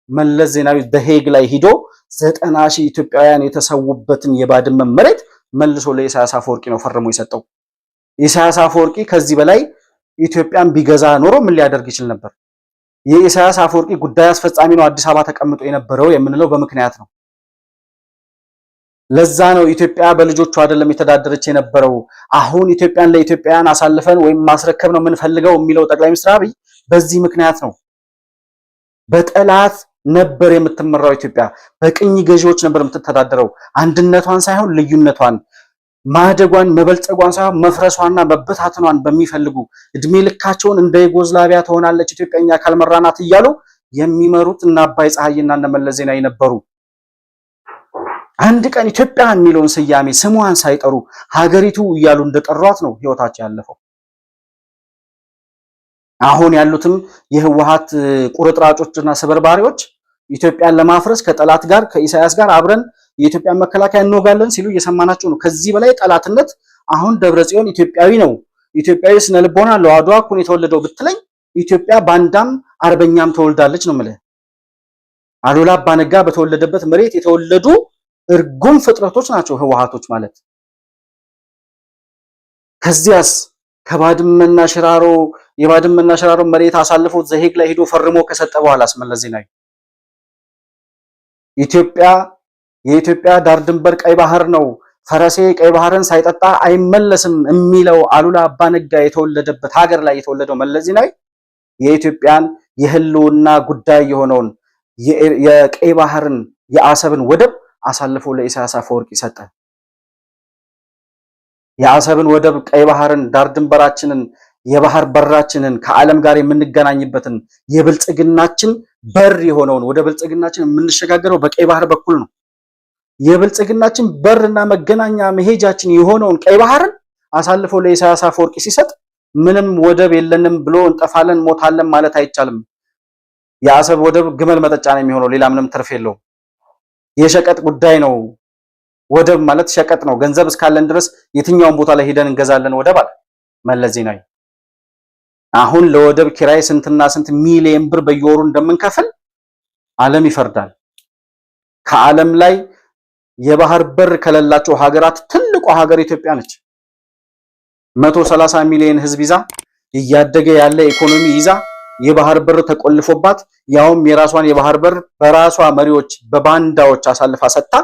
መለስ ዜናዊ በሄግ ላይ ሂዶ 90 ሺህ ኢትዮጵያውያን የተሰዉበትን የባድመ መሬት መልሶ ለኢሳያስ አፈወርቂ ነው ፈርሞ የሰጠው። ኢሳያስ አፈወርቂ ከዚህ በላይ ኢትዮጵያን ቢገዛ ኖሮ ምን ሊያደርግ ይችል ነበር? የኢሳያስ አፈወርቂ ጉዳይ አስፈጻሚ ነው አዲስ አበባ ተቀምጦ የነበረው የምንለው በምክንያት ነው። ለዛ ነው ኢትዮጵያ በልጆቹ አይደለም የተዳደረች የነበረው። አሁን ኢትዮጵያን ለኢትዮጵያውያን አሳልፈን ወይም ማስረከብ ነው የምንፈልገው የሚለው ጠቅላይ ሚኒስትር አብይ በዚህ ምክንያት ነው። በጠላት ነበር የምትመራው ኢትዮጵያ፣ በቅኝ ገዢዎች ነበር የምትተዳደረው። አንድነቷን ሳይሆን ልዩነቷን፣ ማደጓን መበልጸጓን ሳይሆን መፍረሷና መበታተኗን በሚፈልጉ እድሜ ልካቸውን እንደ ዩጎዝላቪያ ትሆናለች ኢትዮጵያኛ ካልመራናት እያሉ የሚመሩት እና አባይ ፀሐይና እነ መለስ ዜናዊ ነበሩ። አንድ ቀን ኢትዮጵያ የሚለውን ስያሜ ስሟን ሳይጠሩ ሀገሪቱ እያሉ እንደጠሯት ነው ህይወታቸው ያለፈው። አሁን ያሉትም የህወሓት ቁርጥራጮችና ስበርባሪዎች ኢትዮጵያን ለማፍረስ ከጠላት ጋር ከኢሳያስ ጋር አብረን የኢትዮጵያን መከላከያ እንወጋለን ሲሉ እየሰማናቸው ነው። ከዚህ በላይ ጠላትነት አሁን ደብረጽዮን ኢትዮጵያዊ ነው፣ ኢትዮጵያዊ ስነ ልቦና አለው፣ አድዋ እኮ ነው የተወለደው ብትለኝ ኢትዮጵያ ባንዳም አርበኛም ተወልዳለች ነው የምልህ። አሉላ አባነጋ በተወለደበት መሬት የተወለዱ እርጉም ፍጥረቶች ናቸው ህወሓቶች ማለት። ከዚያስ ከባድመና ሽራሮ የባድመና ሽራሮ መሬት አሳልፎ ዘሄግ ላይ ሄዶ ፈርሞ ከሰጠ በኋላ መለስ ዜናዊ የኢትዮጵያ ዳር ድንበር ቀይ ባህር ነው፣ ፈረሴ ቀይ ባህርን ሳይጠጣ አይመለስም የሚለው አሉላ አባነጋ የተወለደበት ሀገር ላይ የተወለደው መለስ ዜናዊ የኢትዮጵያን የህልውና ጉዳይ የሆነውን የቀይ ባህርን የአሰብን ወደብ አሳልፎ ለኢሳያስ አፈወርቂ ሰጠ። የአሰብን ወደብ ቀይ ባህርን ዳር ድንበራችንን የባህር በራችንን ከዓለም ጋር የምንገናኝበትን የብልጽግናችን በር የሆነውን ወደ ብልጽግናችን የምንሸጋገረው በቀይ ባህር በኩል ነው። የብልጽግናችን በርና መገናኛ መሄጃችን የሆነውን ቀይ ባህርን አሳልፎ ለኢሳያስ አፈወርቂ ሲሰጥ ምንም ወደብ የለንም ብሎ እንጠፋለን ሞታለን ማለት አይቻልም። የአሰብ ወደብ ግመል መጠጫ ነው የሚሆነው፣ ሌላ ምንም ትርፍ የለውም። የሸቀጥ ጉዳይ ነው። ወደብ ማለት ሸቀጥ ነው። ገንዘብ እስካለን ድረስ የትኛውን ቦታ ላይ ሄደን እንገዛለን ወደብ አለ መለስ ዜናዊ። አሁን ለወደብ ኪራይ ስንትና ስንት ሚሊዮን ብር በየወሩ እንደምንከፍል ዓለም ይፈርዳል። ከዓለም ላይ የባህር በር ከሌላቸው ሀገራት ትልቋ ሀገር ኢትዮጵያ ነች። 130 ሚሊዮን ህዝብ ይዛ እያደገ ያለ ኢኮኖሚ ይዛ የባህር በር ተቆልፎባት ያውም የራሷን የባህር በር በራሷ መሪዎች በባንዳዎች አሳልፋ ሰጥታ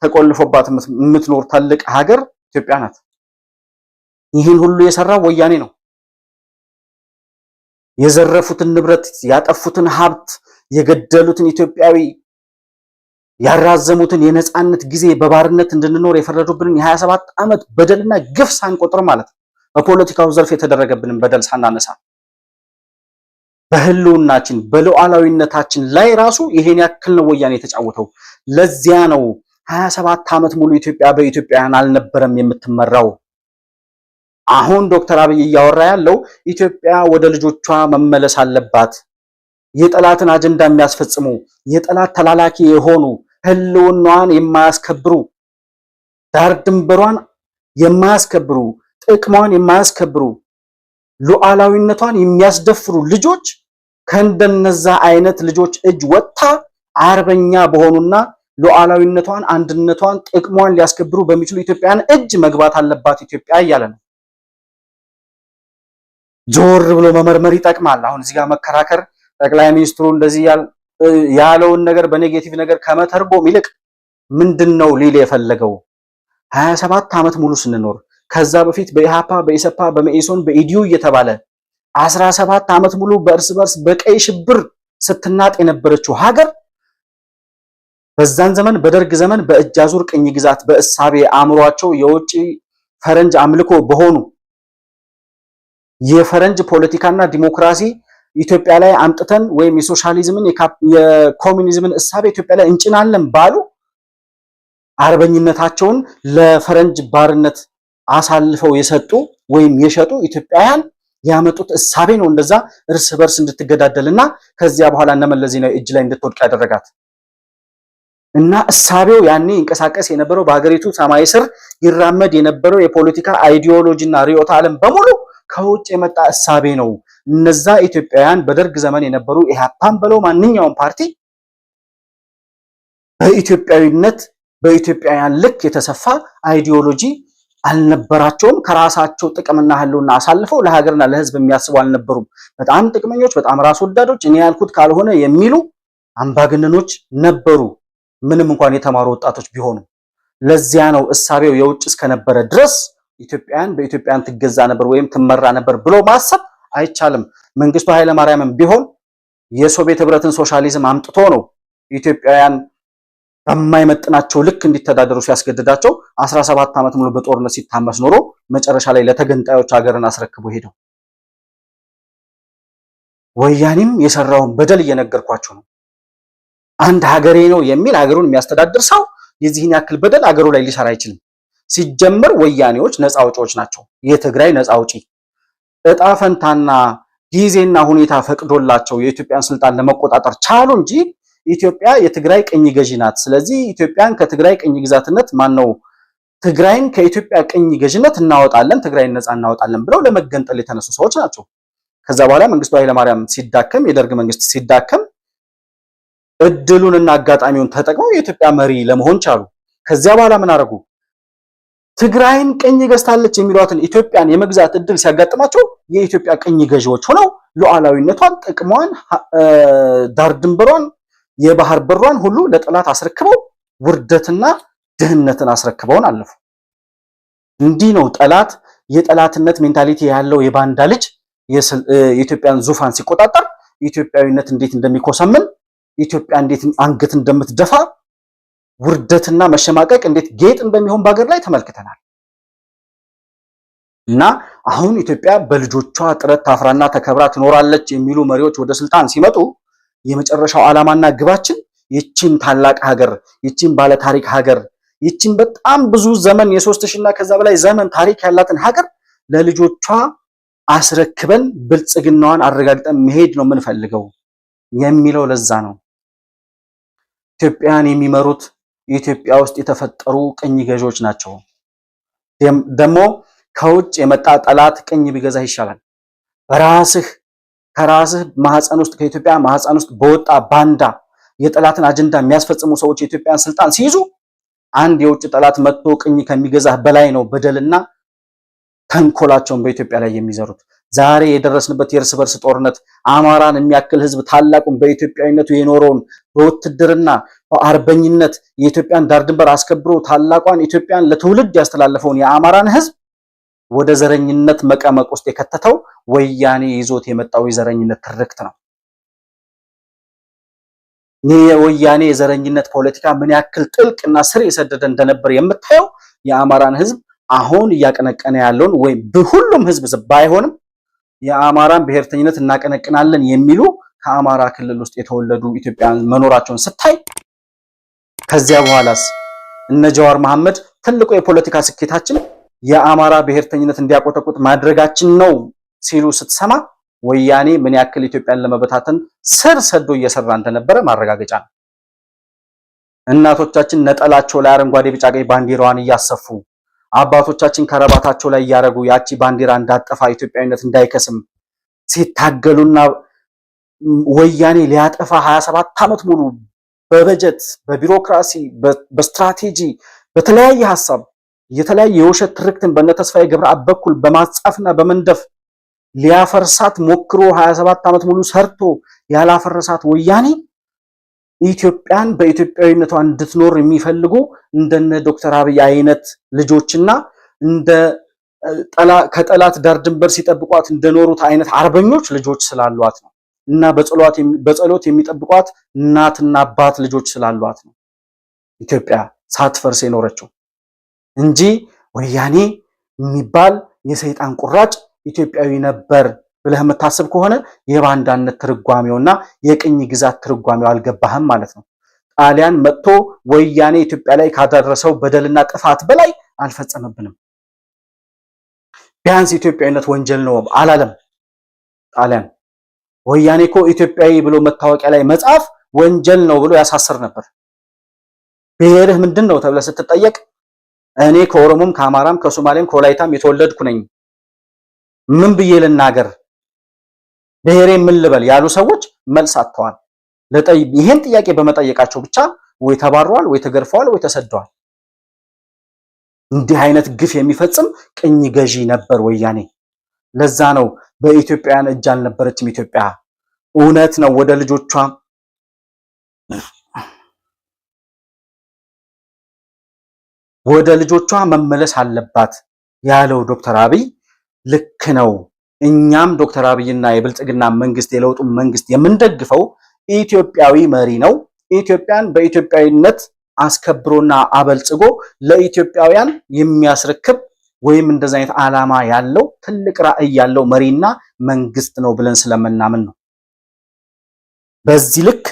ተቆልፎባት የምትኖር ትልቅ ሀገር ኢትዮጵያ ናት። ይህን ሁሉ የሰራው ወያኔ ነው። የዘረፉትን ንብረት፣ ያጠፉትን ሀብት፣ የገደሉትን ኢትዮጵያዊ፣ ያራዘሙትን የነጻነት ጊዜ በባርነት እንድንኖር የፈረዱብንን የ27 ዓመት በደልና ግፍ ሳንቆጥር ማለት ነው። በፖለቲካው ዘርፍ የተደረገብንን በደል ሳናነሳ በህልውናችን በሉዓላዊነታችን ላይ ራሱ ይሄን ያክል ነው ወያኔ የተጫወተው። ለዚያ ነው 27 ዓመት ሙሉ ኢትዮጵያ በኢትዮጵያውያን አልነበረም የምትመራው። አሁን ዶክተር አብይ እያወራ ያለው ኢትዮጵያ ወደ ልጆቿ መመለስ አለባት። የጠላትን አጀንዳ የሚያስፈጽሙ የጠላት ተላላኪ የሆኑ ህልውናዋን የማያስከብሩ ዳር ድንበሯን የማያስከብሩ ጥቅሟን የማያስከብሩ ሉዓላዊነቷን የሚያስደፍሩ ልጆች ከእንደነዛ አይነት ልጆች እጅ ወጥታ አርበኛ በሆኑና ሉዓላዊነቷን፣ አንድነቷን፣ ጥቅሟን ሊያስከብሩ በሚችሉ ኢትዮጵያን እጅ መግባት አለባት ኢትዮጵያ እያለ ነው። ጆር ብሎ መመርመር ይጠቅማል። አሁን እዚህ ጋር መከራከር ጠቅላይ ሚኒስትሩ እንደዚህ ያለውን ነገር በኔጌቲቭ ነገር ከመተርጎም ይልቅ ምንድነው ሊል የፈለገው? 27 ዓመት ሙሉ ስንኖር ከዛ በፊት በኢሃፓ በኢሰፓ በመኢሶን በኢዲዩ እየተባለ 17 ዓመት ሙሉ በእርስ በርስ በቀይ ሽብር ስትናጥ የነበረችው ሀገር በዛን ዘመን በደርግ ዘመን በእጅ አዙር ቅኝ ግዛት በእሳቤ አእምሯቸው የውጭ ፈረንጅ አምልኮ በሆኑ የፈረንጅ ፖለቲካና ዲሞክራሲ ኢትዮጵያ ላይ አምጥተን ወይም የሶሻሊዝምን የኮሙኒዝምን እሳቤ ኢትዮጵያ ላይ እንጭናለን ባሉ አርበኝነታቸውን ለፈረንጅ ባርነት አሳልፈው የሰጡ ወይም የሸጡ ኢትዮጵያውያን ያመጡት እሳቤ ነው እንደዛ እርስ በርስ እንድትገዳደልና ከዚያ በኋላ እነ መለስ ዜናዊ እጅ ላይ እንድትወድቅ ያደረጋት። እና እሳቤው ያኔ ይንቀሳቀስ የነበረው በሀገሪቱ ሰማይ ስር ይራመድ የነበረው የፖለቲካ አይዲዮሎጂና ርዕዮተ ዓለም በሙሉ ከውጭ የመጣ እሳቤ ነው። እነዛ ኢትዮጵያውያን በደርግ ዘመን የነበሩ ኢህአፓን በለው ማንኛውም ፓርቲ በኢትዮጵያዊነት በኢትዮጵያውያን ልክ የተሰፋ አይዲዮሎጂ አልነበራቸውም። ከራሳቸው ጥቅምና ህልውና አሳልፈው ለሀገርና ለህዝብ የሚያስቡ አልነበሩም። በጣም ጥቅመኞች፣ በጣም ራስ ወዳዶች፣ እኔ ያልኩት ካልሆነ የሚሉ አምባገነኖች ነበሩ፣ ምንም እንኳን የተማሩ ወጣቶች ቢሆኑ። ለዚያ ነው እሳቤው የውጭ እስከነበረ ድረስ ኢትዮጵያን በኢትዮጵያን ትገዛ ነበር ወይም ትመራ ነበር ብሎ ማሰብ አይቻልም። መንግስቱ ኃይለ ማርያምም ቢሆን የሶቪየት ህብረትን ሶሻሊዝም አምጥቶ ነው ኢትዮጵያውያን በማይመጥናቸው ልክ እንዲተዳደሩ ሲያስገድዳቸው 17 ዓመት ሙሉ በጦርነት ሲታመስ ኖሮ መጨረሻ ላይ ለተገንጣዮች ሀገርን አስረክቦ ሄደው። ወያኔም የሰራውን በደል እየነገርኳቸው ነው። አንድ ሀገሬ ነው የሚል ሀገሩን የሚያስተዳድር ሰው የዚህን ያክል በደል ሀገሩ ላይ ሊሰራ አይችልም። ሲጀመር ወያኔዎች ነፃ አውጪዎች ናቸው። የትግራይ ነፃ አውጪ እጣ ፈንታና ጊዜና ሁኔታ ፈቅዶላቸው የኢትዮጵያን ስልጣን ለመቆጣጠር ቻሉ እንጂ ኢትዮጵያ የትግራይ ቅኝ ገዢ ናት። ስለዚህ ኢትዮጵያን ከትግራይ ቅኝ ግዛትነት ትግራይን ከኢትዮጵያ ቅኝ ገዢነት እናወጣለን፣ ትግራይን ነፃ እናወጣለን ብለው ለመገንጠል የተነሱ ሰዎች ናቸው። ከዛ በኋላ መንግስቱ ኃይለማርያም ሲዳከም፣ የደርግ መንግስት ሲዳከም እድሉንና አጋጣሚውን ተጠቅመው የኢትዮጵያ መሪ ለመሆን ቻሉ። ከዚያ በኋላ ምን አደረጉ? ትግራይን ቅኝ ገዝታለች የሚሏትን ኢትዮጵያን የመግዛት እድል ሲያጋጥማቸው የኢትዮጵያ ቅኝ ገዢዎች ሆነው ሉዓላዊነቷን፣ ጥቅሟን፣ ዳር ድንበሯን፣ የባህር በሯን ሁሉ ለጠላት አስረክበው ውርደትና ድህነትን አስረክበውን አለፉ። እንዲህ ነው ጠላት የጠላትነት ሜንታሊቲ ያለው የባንዳ ልጅ የኢትዮጵያን ዙፋን ሲቆጣጠር ኢትዮጵያዊነት እንዴት እንደሚኮሰምን፣ ኢትዮጵያ እንዴት አንገት እንደምትደፋ፣ ውርደትና መሸማቀቅ እንዴት ጌጥ እንደሚሆን በአገር ላይ ተመልክተናል። እና አሁን ኢትዮጵያ በልጆቿ ጥረት ታፍራና ተከብራ ትኖራለች የሚሉ መሪዎች ወደ ስልጣን ሲመጡ የመጨረሻው ዓላማና ግባችን ይቺን ታላቅ ሀገር፣ ይቺን ባለ ታሪክ ሀገር፣ ይቺን በጣም ብዙ ዘመን የ3000 እና ከዛ በላይ ዘመን ታሪክ ያላትን ሀገር ለልጆቿ አስረክበን ብልጽግናዋን አረጋግጠን መሄድ ነው የምንፈልገው የሚለው ለዛ ነው። ኢትዮጵያን የሚመሩት ኢትዮጵያ ውስጥ የተፈጠሩ ቅኝ ገዢዎች ናቸው። ደግሞ ከውጭ የመጣ ጠላት ቅኝ ቢገዛ ይሻላል። ከራስህ ማህፀን ውስጥ ከኢትዮጵያ ማህፀን ውስጥ በወጣ ባንዳ የጠላትን አጀንዳ የሚያስፈጽሙ ሰዎች የኢትዮጵያን ስልጣን ሲይዙ አንድ የውጭ ጠላት መጥቶ ቅኝ ከሚገዛህ በላይ ነው በደልና ተንኮላቸውን በኢትዮጵያ ላይ የሚዘሩት። ዛሬ የደረስንበት የእርስ በርስ ጦርነት አማራን የሚያክል ህዝብ ታላቁን በኢትዮጵያዊነቱ የኖረውን በውትድርና በአርበኝነት የኢትዮጵያን ዳር ድንበር አስከብሮ ታላቋን ኢትዮጵያን ለትውልድ ያስተላለፈውን የአማራን ህዝብ ወደ ዘረኝነት መቀመቅ ውስጥ የከተተው ወያኔ ይዞት የመጣው የዘረኝነት ትርክት ነው። ይህ የወያኔ የዘረኝነት ፖለቲካ ምን ያክል ጥልቅና ስር የሰደደ እንደነበር የምታየው የአማራን ህዝብ አሁን እያቀነቀነ ያለውን ወይም በሁሉም ህዝብ ባይሆንም የአማራን ብሔርተኝነት እናቀነቅናለን የሚሉ ከአማራ ክልል ውስጥ የተወለዱ ኢትዮጵያውያን መኖራቸውን ስታይ፣ ከዚያ በኋላስ እነ ጀዋር መሐመድ ትልቁ የፖለቲካ ስኬታችን የአማራ ብሔርተኝነት እንዲያቆጠቁጥ ማድረጋችን ነው ሲሉ ስትሰማ ወያኔ ምን ያክል ኢትዮጵያን ለመበታተን ስር ሰዶ እየሰራ እንደነበረ ማረጋገጫ ነው። እናቶቻችን ነጠላቸው ላይ አረንጓዴ፣ ቢጫ፣ ቀይ ባንዲራዋን እያሰፉ አባቶቻችን ከረባታቸው ላይ እያደረጉ ያቺ ባንዲራ እንዳጠፋ ኢትዮጵያዊነት እንዳይከስም ሲታገሉና ወያኔ ሊያጠፋ 27 ዓመት ሙሉ በበጀት፣ በቢሮክራሲ፣ በስትራቴጂ፣ በተለያየ ሐሳብ የተለያየ የውሸት ትርክትን በእነ ተስፋዬ ገብረአብ በኩል በማጻፍና በመንደፍ ሊያፈርሳት ሞክሮ 27 ዓመት ሙሉ ሰርቶ ያላፈረሳት ወያኔ ኢትዮጵያን በኢትዮጵያዊነቷ እንድትኖር የሚፈልጉ እንደነ ዶክተር አብይ አይነት ልጆችና እንደ ከጠላት ዳር ድንበር ሲጠብቋት እንደኖሩት አይነት አርበኞች ልጆች ስላሏት ነው። እና በጸሎት የሚጠብቋት እናትና አባት ልጆች ስላሏት ነው ኢትዮጵያ ሳትፈርስ የኖረችው እንጂ ወያኔ የሚባል የሰይጣን ቁራጭ ኢትዮጵያዊ ነበር ብለህ የምታስብ ከሆነ የባንዳነት ትርጓሜውና የቅኝ ግዛት ትርጓሜው አልገባህም ማለት ነው። ጣሊያን መጥቶ ወያኔ ኢትዮጵያ ላይ ካደረሰው በደልና ጥፋት በላይ አልፈጸመብንም። ቢያንስ ኢትዮጵያዊነት ወንጀል ነው አላለም ጣሊያን። ወያኔ እኮ ኢትዮጵያዊ ብሎ መታወቂያ ላይ መጻፍ ወንጀል ነው ብሎ ያሳስር ነበር። ብሔርህ ምንድን ነው ተብለህ ስትጠየቅ እኔ ከኦሮሞም ከአማራም ከሶማሌም ከወላይታም የተወለድኩ ነኝ ምን ብዬ ልናገር፣ ብሔሬ ምን ልበል ያሉ ሰዎች መልስ አጥተዋል። ይሄን ጥያቄ በመጠየቃቸው ብቻ ወይ ተባረዋል፣ ወይ ተገርፈዋል፣ ወይ ተሰደዋል። እንዲህ አይነት ግፍ የሚፈጽም ቅኝ ገዢ ነበር ወያኔ። ለዛ ነው በኢትዮጵያውያን እጅ አልነበረችም ኢትዮጵያ። እውነት ነው ወደ ልጆቿ መመለስ አለባት ያለው ዶክተር አብይ ልክ ነው። እኛም ዶክተር አብይና የብልጽግና መንግስት የለውጡን መንግስት የምንደግፈው ኢትዮጵያዊ መሪ ነው። ኢትዮጵያን በኢትዮጵያዊነት አስከብሮና አበልጽጎ ለኢትዮጵያውያን የሚያስረክብ ወይም እንደዛ አይነት ዓላማ ያለው ትልቅ ራዕይ ያለው መሪና መንግስት ነው ብለን ስለምናምን ነው። በዚህ ልክ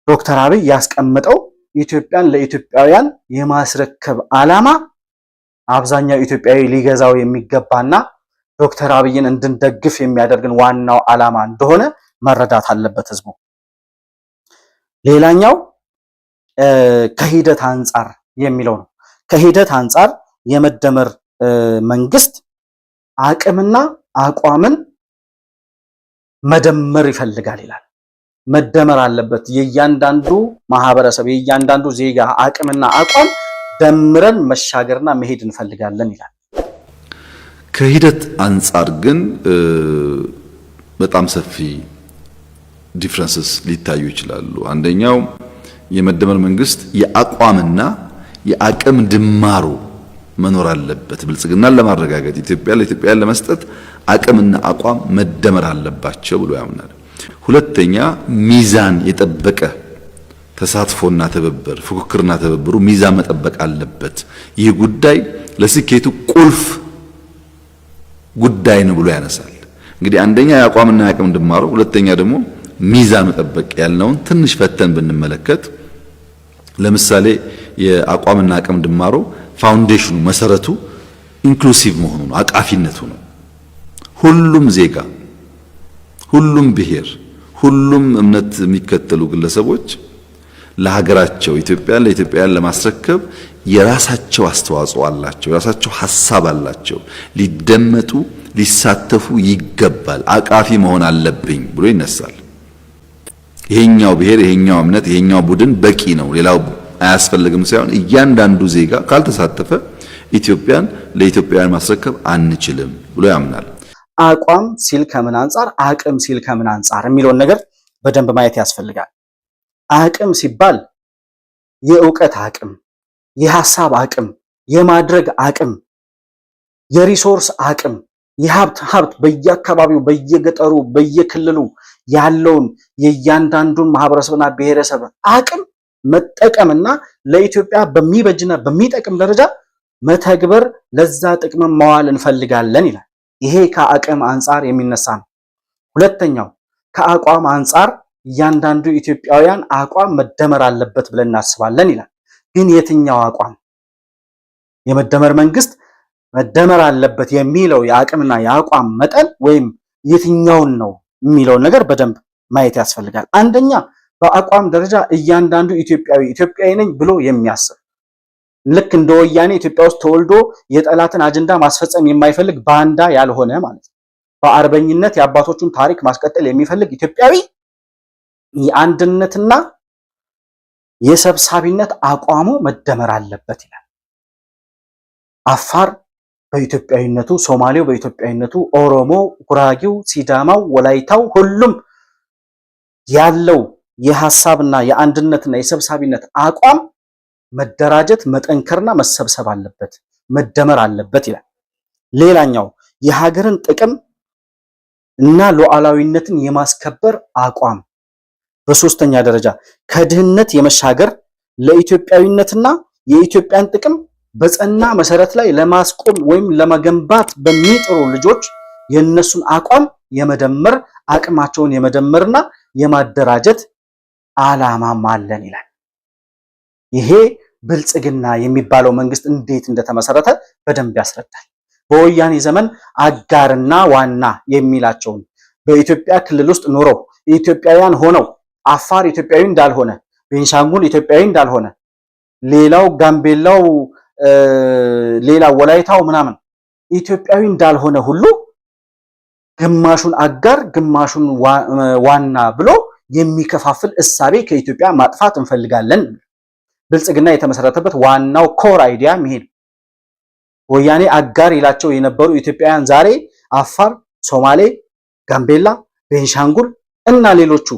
ዶክተር አብይ ያስቀምጠው ኢትዮጵያን ለኢትዮጵያውያን የማስረከብ ዓላማ አብዛኛው ኢትዮጵያዊ ሊገዛው የሚገባና ዶክተር አብይን እንድንደግፍ የሚያደርግን ዋናው ዓላማ እንደሆነ መረዳት አለበት ህዝቡ። ሌላኛው ከሂደት አንጻር የሚለው ነው። ከሂደት አንጻር የመደመር መንግስት አቅምና አቋምን መደመር ይፈልጋል ይላል። መደመር አለበት። የእያንዳንዱ ማህበረሰብ የእያንዳንዱ ዜጋ አቅምና አቋም ደምረን መሻገርና መሄድ እንፈልጋለን ይላል። ከሂደት አንጻር ግን በጣም ሰፊ ዲፍረንስስ ሊታዩ ይችላሉ። አንደኛው የመደመር መንግስት የአቋምና የአቅም ድማሩ መኖር አለበት። ብልጽግናን ለማረጋገጥ ለኢትዮጵያ ለመስጠት አቅምና አቋም መደመር አለባቸው ብሎ ያምናል። ሁለተኛ ሚዛን የጠበቀ ተሳትፎና ትብብር፣ ፉክክርና ትብብሩ ሚዛን መጠበቅ አለበት። ይህ ጉዳይ ለስኬቱ ቁልፍ ጉዳይ ነው ብሎ ያነሳል። እንግዲህ አንደኛ የአቋምና የአቅም ድማሩ፣ ሁለተኛ ደግሞ ሚዛን መጠበቅ ያልነውን ትንሽ ፈተን ብንመለከት ለምሳሌ የአቋምና አቅም ድማሩ ፋውንዴሽኑ መሰረቱ ኢንክሉሲቭ መሆኑ ነው፣ አቃፊነቱ ነው። ሁሉም ዜጋ፣ ሁሉም ብሔር፣ ሁሉም እምነት የሚከተሉ ግለሰቦች ለሀገራቸው ለኢትዮጵያን ለማስረከብ የራሳቸው አስተዋጽኦ አላቸው፣ የራሳቸው ሐሳብ አላቸው። ሊደመጡ ሊሳተፉ ይገባል። አቃፊ መሆን አለብኝ ብሎ ይነሳል። ይሄኛው ብሔር፣ ይሄኛው እምነት፣ ይሄኛው ቡድን በቂ ነው ሌላው አያስፈልግም ሳይሆን እያንዳንዱ ዜጋ ካልተሳተፈ ኢትዮጵያን ለኢትዮጵያውያን ማስረከብ አንችልም ብሎ ያምናል። አቋም ሲል ከምን አንጻር፣ አቅም ሲል ከምን አንጻር የሚለውን ነገር በደንብ ማየት ያስፈልጋል። አቅም ሲባል የእውቀት አቅም፣ የሐሳብ አቅም፣ የማድረግ አቅም፣ የሪሶርስ አቅም፣ የሀብት በየአካባቢው በየገጠሩ በየክልሉ ያለውን የእያንዳንዱን ማህበረሰብና ብሔረሰብ አቅም መጠቀምና ለኢትዮጵያ በሚበጅና በሚጠቅም ደረጃ መተግበር፣ ለዛ ጥቅም መዋል እንፈልጋለን ይላል። ይሄ ከአቅም አንጻር የሚነሳ ነው። ሁለተኛው ከአቋም አንጻር እያንዳንዱ ኢትዮጵያውያን አቋም መደመር አለበት ብለን እናስባለን ይላል። ግን የትኛው አቋም? የመደመር መንግስት መደመር አለበት የሚለው የአቅምና የአቋም መጠን ወይም የትኛውን ነው የሚለውን ነገር በደንብ ማየት ያስፈልጋል። አንደኛ በአቋም ደረጃ እያንዳንዱ ኢትዮጵያዊ ነኝ ብሎ የሚያስብ ልክ እንደ ወያኔ ኢትዮጵያ ውስጥ ተወልዶ የጠላትን አጀንዳ ማስፈጸም የማይፈልግ ባንዳ ያልሆነ ማለት ነው። በአርበኝነት የአባቶቹን ታሪክ ማስቀጠል የሚፈልግ ኢትዮጵያዊ የአንድነትና የሰብሳቢነት አቋሙ መደመር አለበት ይላል። አፋር በኢትዮጵያዊነቱ፣ ሶማሌው በኢትዮጵያዊነቱ፣ ኦሮሞ፣ ጉራጌው፣ ሲዳማው፣ ወላይታው ሁሉም ያለው የሐሳብና የአንድነትና የሰብሳቢነት አቋም መደራጀት፣ መጠንከርና መሰብሰብ አለበት፣ መደመር አለበት ይላል። ሌላኛው የሀገርን ጥቅም እና ሉዓላዊነትን የማስከበር አቋም። በሶስተኛ ደረጃ ከድህነት የመሻገር ለኢትዮጵያዊነትና የኢትዮጵያን ጥቅም በጸና መሰረት ላይ ለማስቆም ወይም ለመገንባት በሚጥሩ ልጆች የነሱን አቋም የመደመር አቅማቸውን የመደመርና የማደራጀት ዓላማም አለን ይላል። ይሄ ብልጽግና የሚባለው መንግስት እንዴት እንደተመሰረተ በደንብ ያስረዳል። በወያኔ ዘመን አጋርና ዋና የሚላቸውን በኢትዮጵያ ክልል ውስጥ ኑረው ኢትዮጵያውያን ሆነው አፋር ኢትዮጵያዊ እንዳልሆነ፣ ቤንሻንጉል ኢትዮጵያዊ እንዳልሆነ፣ ሌላው ጋምቤላው፣ ሌላው ወላይታው ምናምን ኢትዮጵያዊ እንዳልሆነ ሁሉ ግማሹን አጋር ግማሹን ዋና ብሎ የሚከፋፍል እሳቤ ከኢትዮጵያ ማጥፋት እንፈልጋለን። ብልጽግና የተመሰረተበት ዋናው ኮር አይዲያ መሄድ ወያኔ አጋር ይላቸው የነበሩ ኢትዮጵያውያን ዛሬ አፋር፣ ሶማሌ፣ ጋምቤላ፣ ቤንሻንጉል እና ሌሎቹ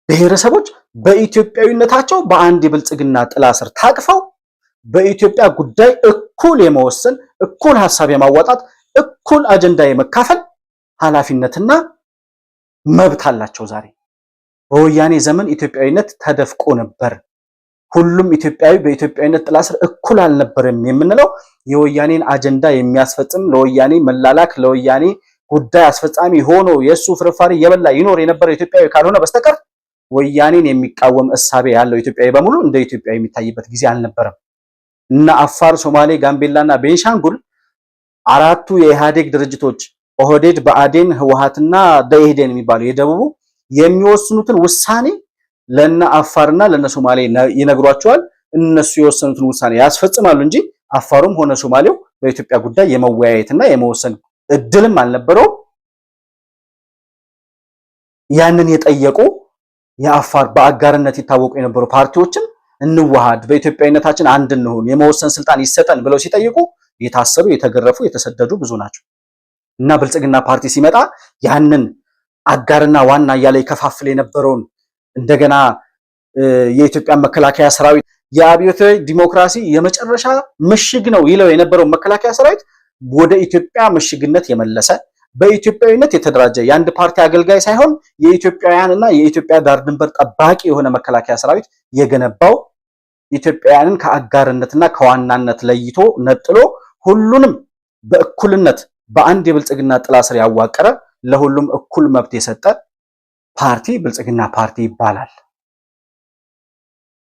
ብሔረሰቦች በኢትዮጵያዊነታቸው በአንድ የብልጽግና ጥላ ስር ታቅፈው በኢትዮጵያ ጉዳይ እኩል የመወሰን፣ እኩል ሐሳብ የማዋጣት፣ እኩል አጀንዳ የመካፈል ኃላፊነትና መብት አላቸው። ዛሬ በወያኔ ዘመን ኢትዮጵያዊነት ተደፍቆ ነበር። ሁሉም ኢትዮጵያዊ በኢትዮጵያዊነት ጥላ ስር እኩል አልነበረም የምንለው የወያኔን አጀንዳ የሚያስፈጽም ለወያኔ መላላክ ለወያኔ ጉዳይ አስፈጻሚ ሆኖ የሱ ፍርፋሪ የበላ ይኖር የነበረ ኢትዮጵያዊ ካልሆነ በስተቀር ወያኔን የሚቃወም እሳቤ ያለው ኢትዮጵያዊ በሙሉ እንደ ኢትዮጵያዊ የሚታይበት ጊዜ አልነበረም። እና አፋር፣ ሶማሌ፣ ጋምቤላና ቤንሻንጉል አራቱ የኢህአዴግ ድርጅቶች ኦህዴድ፣ ብአዴን፣ ህወሓትና ደኢህዴን የሚባሉ የደቡቡ የሚወስኑትን ውሳኔ ለነ አፋርና ለነ ሶማሌ ይነግሯቸዋል። እነሱ የወሰኑትን ውሳኔ ያስፈጽማሉ እንጂ አፋሩም ሆነ ሶማሌው በኢትዮጵያ ጉዳይ የመወያየትና የመወሰን እድልም አልነበረው። ያንን የጠየቁ የአፋር በአጋርነት ይታወቁ የነበሩ ፓርቲዎችን እንዋሃድ፣ በኢትዮጵያዊነታችን አንድ እንሁን፣ የመወሰን ስልጣን ይሰጠን ብለው ሲጠይቁ የታሰሩ፣ የተገረፉ፣ የተሰደዱ ብዙ ናቸው። እና ብልጽግና ፓርቲ ሲመጣ ያንን አጋርና ዋና እያለ ይከፋፍል የነበረውን እንደገና የኢትዮጵያ መከላከያ ሰራዊት የአብዮታዊ ዲሞክራሲ የመጨረሻ ምሽግ ነው ይለው የነበረው መከላከያ ሰራዊት ወደ ኢትዮጵያ ምሽግነት የመለሰ በኢትዮጵያዊነት የተደራጀ የአንድ ፓርቲ አገልጋይ ሳይሆን የኢትዮጵያውያንና የኢትዮጵያ ዳር ድንበር ጠባቂ የሆነ መከላከያ ሰራዊት የገነባው ኢትዮጵያውያንን ከአጋርነትና ከዋናነት ለይቶ ነጥሎ ሁሉንም በእኩልነት በአንድ የብልጽግና ጥላ ስር ያዋቀረ ለሁሉም እኩል መብት የሰጠ ፓርቲ ብልጽግና ፓርቲ ይባላል።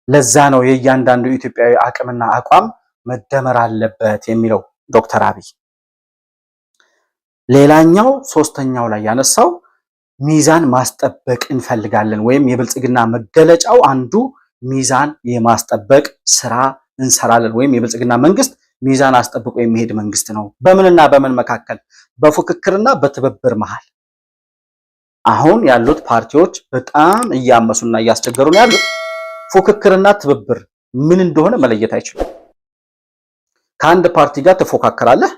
ለዛ ነው የእያንዳንዱ ኢትዮጵያዊ አቅምና አቋም መደመር አለበት የሚለው ዶክተር አብይ። ሌላኛው ሶስተኛው ላይ ያነሳው ሚዛን ማስጠበቅ እንፈልጋለን ወይም የብልጽግና መገለጫው አንዱ ሚዛን የማስጠበቅ ስራ እንሰራለን ወይም የብልጽግና መንግስት ሚዛን አስጠብቆ የሚሄድ መንግስት ነው። በምንና በምን መካከል? በፉክክርና በትብብር መሃል። አሁን ያሉት ፓርቲዎች በጣም እያመሱና እያስቸገሩ ነው ያሉት። ፉክክርና ትብብር ምን እንደሆነ መለየት አይችሉም። ከአንድ ፓርቲ ጋር ትፎካከራለህ፣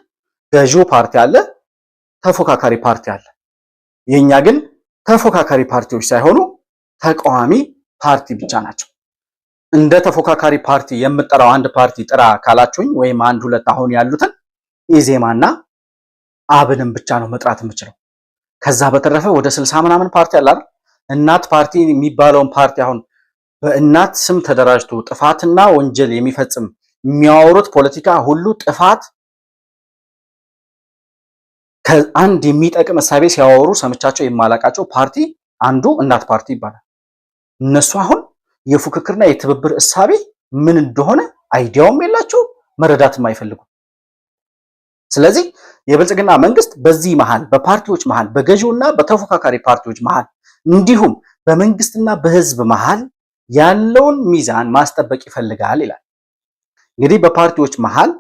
ገዢው ፓርቲ አለ፣ ተፎካካሪ ፓርቲ አለ። የኛ ግን ተፎካካሪ ፓርቲዎች ሳይሆኑ ተቃዋሚ ፓርቲ ብቻ ናቸው። እንደ ተፎካካሪ ፓርቲ የምጠራው አንድ ፓርቲ ጥራ ካላችሁኝ ወይም አንድ ሁለት አሁን ያሉትን ኢዜማና አብንም ብቻ ነው መጥራት የምችለው። ከዛ በተረፈ ወደ 60 ምናምን ፓርቲ አለ አይደል? እናት ፓርቲ የሚባለውን ፓርቲ አሁን በእናት ስም ተደራጅቶ ጥፋትና ወንጀል የሚፈጽም የሚያወሩት ፖለቲካ ሁሉ ጥፋት ከአንድ የሚጠቅም እሳቤ ሲያወሩ ሰምቻቸው የማላቃቸው ፓርቲ አንዱ እናት ፓርቲ ይባላል። እነሱ አሁን የፉክክርና የትብብር እሳቤ ምን እንደሆነ አይዲያውም የላቸው፣ መረዳትም አይፈልጉም። ስለዚህ የብልጽግና መንግስት በዚህ መሃል በፓርቲዎች መሃል በገዢውና በተፎካካሪ ፓርቲዎች መሃል እንዲሁም በመንግስትና በህዝብ መሃል ያለውን ሚዛን ማስጠበቅ ይፈልጋል ይላል። እንግዲህ በፓርቲዎች መሃል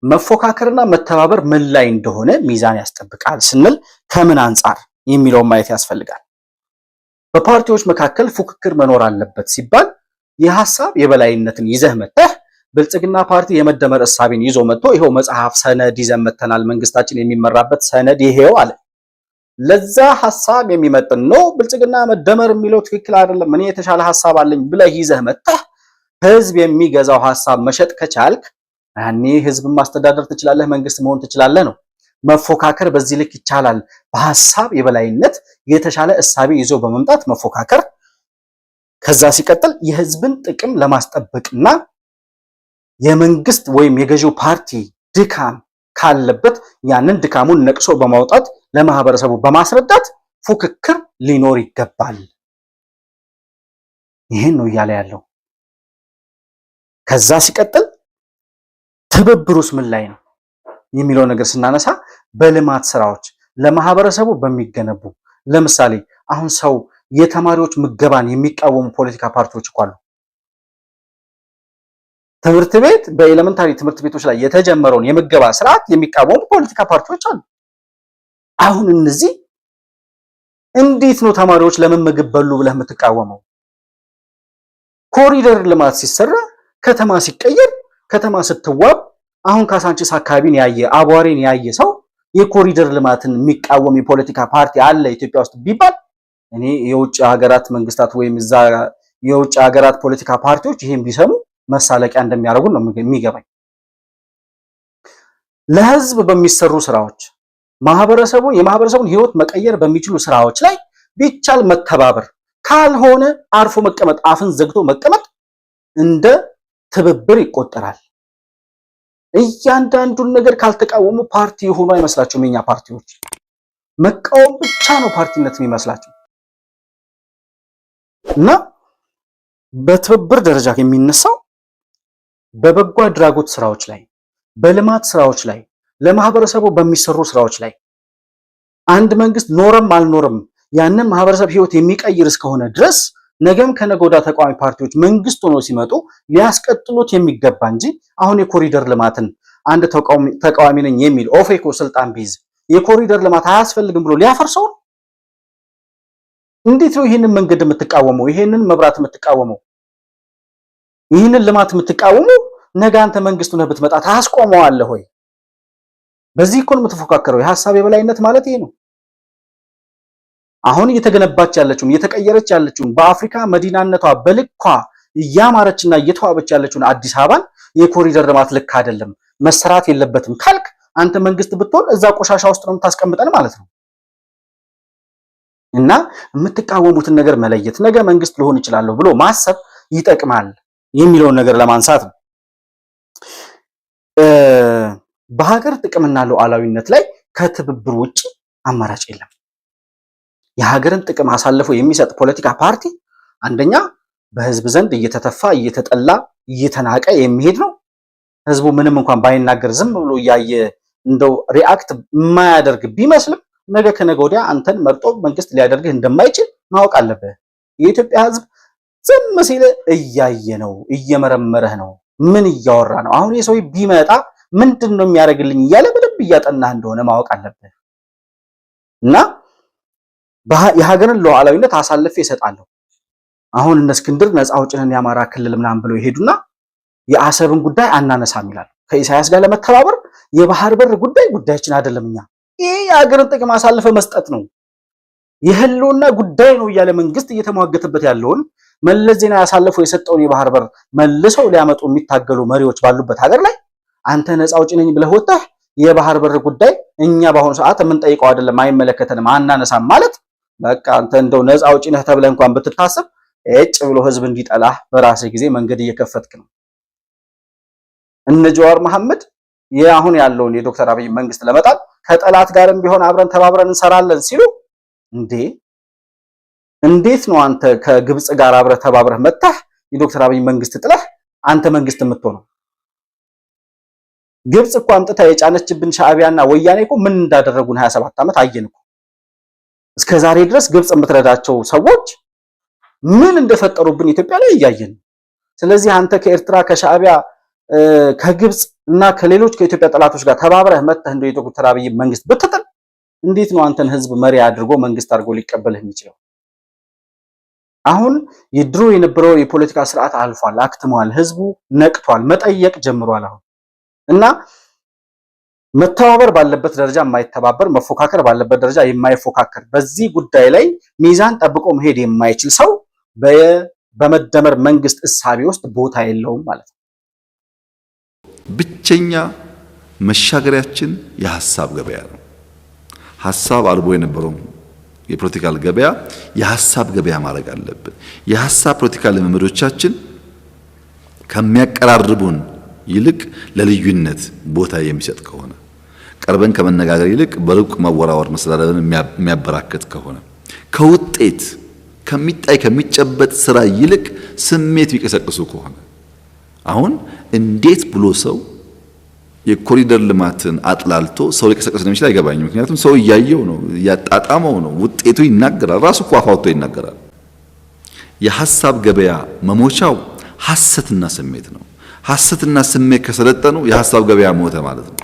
መፎካከርና መተባበር ምን ላይ እንደሆነ ሚዛን ያስጠብቃል ስንል ከምን አንጻር የሚለውን ማየት ያስፈልጋል። በፓርቲዎች መካከል ፉክክር መኖር አለበት ሲባል የሐሳብ የበላይነትን ይዘህ መጥተህ ብልጽግና ፓርቲ የመደመር እሳቤን ይዞ መጥቶ ይሄው መጽሐፍ ሰነድ ይዘን መጥተናል፣ መንግስታችን የሚመራበት ሰነድ ይሄው አለ። ለዛ ሐሳብ የሚመጥን ነው ብልጽግና መደመር የሚለው ትክክል አይደለም፣ እኔ የተሻለ ሐሳብ አለኝ ብለህ ይዘህ መጥተህ ህዝብ የሚገዛው ሐሳብ መሸጥ ከቻልክ ያኔ ህዝብን ማስተዳደር ትችላለህ፣ መንግስት መሆን ትችላለህ ነው። መፎካከር በዚህ ልክ ይቻላል። በሐሳብ የበላይነት የተሻለ እሳቤ ይዞ በመምጣት መፎካከር፣ ከዛ ሲቀጥል የህዝብን ጥቅም ለማስጠበቅና የመንግስት ወይም የገዢው ፓርቲ ድካም ካለበት ያንን ድካሙን ነቅሶ በማውጣት ለማህበረሰቡ በማስረዳት ፉክክር ሊኖር ይገባል። ይሄን ነው እያለ ያለው። ከዛ ሲቀጥል ትብብሩስ ምን ላይ ነው የሚለው ነገር ስናነሳ በልማት ስራዎች ለማህበረሰቡ በሚገነቡ ለምሳሌ አሁን ሰው የተማሪዎች ምገባን የሚቃወሙ ፖለቲካ ፓርቲዎች እኮ አሉ። ትምህርት ቤት በኤሌመንታሪ ትምህርት ቤቶች ላይ የተጀመረውን የምገባ ስርዓት የሚቃወሙ ፖለቲካ ፓርቲዎች አሉ። አሁን እነዚህ እንዴት ነው ተማሪዎች ለምን ምግብ በሉ ብለህ የምትቃወመው? ኮሪደር ልማት ሲሰራ ከተማ ሲቀየር ከተማ ስትዋብ አሁን ካሳንቺስ አካባቢን ያየ አቧሬን ያየ ሰው የኮሪደር ልማትን የሚቃወም የፖለቲካ ፓርቲ አለ ኢትዮጵያ ውስጥ ቢባል እኔ የውጭ ሀገራት መንግስታት ወይም እዛ የውጭ ሀገራት ፖለቲካ ፓርቲዎች ይሄን ቢሰሙ መሳለቂያ እንደሚያደርጉ ነው የሚገባኝ። ለህዝብ በሚሰሩ ስራዎች የማህበረሰቡን ህይወት መቀየር በሚችሉ ስራዎች ላይ ቢቻል መተባበር፣ ካልሆነ አርፎ መቀመጥ፣ አፍን ዘግቶ መቀመጥ እንደ ትብብር ይቆጠራል። እያንዳንዱን ነገር ካልተቃወሙ ፓርቲ የሆኑ አይመስላቸውም። የኛ ፓርቲዎች መቃወም ብቻ ነው ፓርቲነት የሚመስላቸው እና በትብብር ደረጃ የሚነሳው በበጎ አድራጎት ስራዎች ላይ፣ በልማት ስራዎች ላይ፣ ለማህበረሰቡ በሚሰሩ ስራዎች ላይ አንድ መንግስት ኖረም አልኖረም ያንን ማህበረሰብ ህይወት የሚቀይር እስከሆነ ድረስ ነገም ከነገ ወዲያ ተቃዋሚ ፓርቲዎች መንግስት ሆኖ ሲመጡ ሊያስቀጥሉት የሚገባ እንጂ አሁን የኮሪደር ልማትን አንድ ተቃዋሚ ነኝ የሚል ኦፌኮ ስልጣን ቢይዝ የኮሪደር ልማት አያስፈልግም ብሎ ሊያፈርሰው እንዴት ነው ይሄንን መንገድ የምትቃወመው? ይሄንን መብራት የምትቃወመው? ይሄንን ልማት የምትቃወመው? ነገ አንተ መንግስቱ ነህ ብትመጣ ታስቆመዋለህ ወይ? በዚህ እኮ ነው የምትፎካከረው። የሐሳብ የበላይነት ማለት ይሄ ነው። አሁን እየተገነባች ያለችውን እየተቀየረች ያለችውን በአፍሪካ መዲናነቷ በልኳ እያማረችና እየተዋበች ያለችውን አዲስ አበባን የኮሪደር ልማት ልክ አይደለም መሰራት የለበትም ካልክ አንተ መንግስት ብትሆን እዛ ቆሻሻ ውስጥ ነው የምታስቀምጠን ማለት ነው። እና የምትቃወሙትን ነገር መለየት ነገ መንግስት ሊሆን ይችላል ብሎ ማሰብ ይጠቅማል የሚለውን ነገር ለማንሳት ነው። በሀገር ጥቅምና ሉዓላዊነት ላይ ከትብብር ውጪ አማራጭ የለም። የሀገርን ጥቅም አሳልፎ የሚሰጥ ፖለቲካ ፓርቲ አንደኛ በህዝብ ዘንድ እየተተፋ እየተጠላ እየተናቀ የሚሄድ ነው። ህዝቡ ምንም እንኳን ባይናገር ዝም ብሎ እያየ እንደው ሪአክት የማያደርግ ቢመስልም ነገ ከነገ ወዲያ አንተን መርጦ መንግስት ሊያደርግህ እንደማይችል ማወቅ አለብህ። የኢትዮጵያ ህዝብ ዝም ሲል እያየ ነው፣ እየመረመረህ ነው፣ ምን እያወራ ነው፣ አሁን የሰው ቢመጣ ምንድን ነው የሚያደርግልኝ እያለ በደንብ እያጠናህ እንደሆነ ማወቅ አለብህ። እና የሀገርን ሉዓላዊነት አሳልፌ እሰጣለሁ። አሁን እነ እስክንድር ነፃ አውጪ ነን የአማራ ክልል ምናምን ብለው ይሄዱና የአሰብን ጉዳይ አናነሳም ይላሉ። ከኢሳያስ ጋር ለመተባበር የባህር በር ጉዳያችን አይደለም። እኛ ይሄ የሀገርን ጥቅም አሳልፈ መስጠት ነው፣ የህልውና ጉዳይ ነው እያለ መንግስት እየተሟገተበት ያለውን መለስ ዜናዊ ያሳልፈው የሰጠውን የባህር በር መልሰው ሊያመጡ የሚታገሉ መሪዎች ባሉበት ሀገር ላይ አንተ ነፃ አውጪ ነኝ ብለህ ወጣህ የባህር በር ጉዳይ እኛ በአሁኑ ሰዓት የምንጠይቀው አይደለም፣ አይመለከተንም፣ አናነሳም ማለት በቃ አንተ እንደው ነፃ አውጪ ነህ ተብለህ እንኳን ብትታሰብ እጭ ብሎ ህዝብ እንዲጠላህ በራስህ ጊዜ መንገድ እየከፈትክ ነው። እነ ጀዋር መሐመድ የአሁን ያለውን የዶክተር አብይ መንግስት ለመጣል ከጠላት ጋርም ቢሆን አብረን ተባብረን እንሰራለን ሲሉ እንዴት ነው አንተ ከግብጽ ጋር አብረህ ተባብረህ መጣህ የዶክተር አብይ መንግስት ጥለህ አንተ መንግስት የምትሆነው? ግብጽ እኮ አምጥታ የጫነችብን ሻዕቢያና ወያኔ እኮ ምን እንዳደረጉን 27 ዓመት አየን እኮ። እስከዛሬ ድረስ ግብጽ የምትረዳቸው ሰዎች ምን እንደፈጠሩብን ኢትዮጵያ ላይ እያየን። ስለዚህ አንተ ከኤርትራ ከሻዕቢያ ከግብጽ እና ከሌሎች ከኢትዮጵያ ጠላቶች ጋር ተባብረህ መጥተህ እንደው የዶክተር አብይ መንግስት ብትጥል እንዴት ነው አንተን ህዝብ መሪ አድርጎ መንግስት አድርጎ ሊቀበልህ የሚችለው? አሁን የድሮ የነበረው የፖለቲካ ስርዓት አልፏል፣ አክትሟል፣ ህዝቡ ነቅቷል፣ መጠየቅ ጀምሯል። አሁን እና መተባበር ባለበት ደረጃ የማይተባበር መፎካከር ባለበት ደረጃ የማይፎካከር በዚህ ጉዳይ ላይ ሚዛን ጠብቆ መሄድ የማይችል ሰው በመደመር መንግስት እሳቤ ውስጥ ቦታ የለውም ማለት ነው። ብቸኛ መሻገሪያችን የሐሳብ ገበያ ነው። ሐሳብ አልቦ የነበረው የፖለቲካል ገበያ የሐሳብ ገበያ ማድረግ አለብን። የሐሳብ ፖለቲካል ልምምዶቻችን ከሚያቀራርቡን ይልቅ ለልዩነት ቦታ የሚሰጥ ከሆነ ቀርበን ከመነጋገር ይልቅ በሩቅ መወራወር መሰዳደርን የሚያበራክት ከሆነ ከውጤት ከሚታይ ከሚጨበጥ ስራ ይልቅ ስሜት የሚቀሰቅሱ ከሆነ አሁን እንዴት ብሎ ሰው የኮሪደር ልማትን አጥላልቶ ሰው ሊቀሰቅስ እንደሚችል አይገባኝም። ምክንያቱም ሰው እያየው ነው፣ እያጣጣመው ነው፣ ውጤቱ ይናገራል፣ ራሱ እኮ አፋውቶ ይናገራል። የሐሳብ ገበያ መሞቻው ሐሰትና ስሜት ነው። ሐሰትና ስሜት ከሰለጠኑ የሐሳብ ገበያ ሞተ ማለት ነው።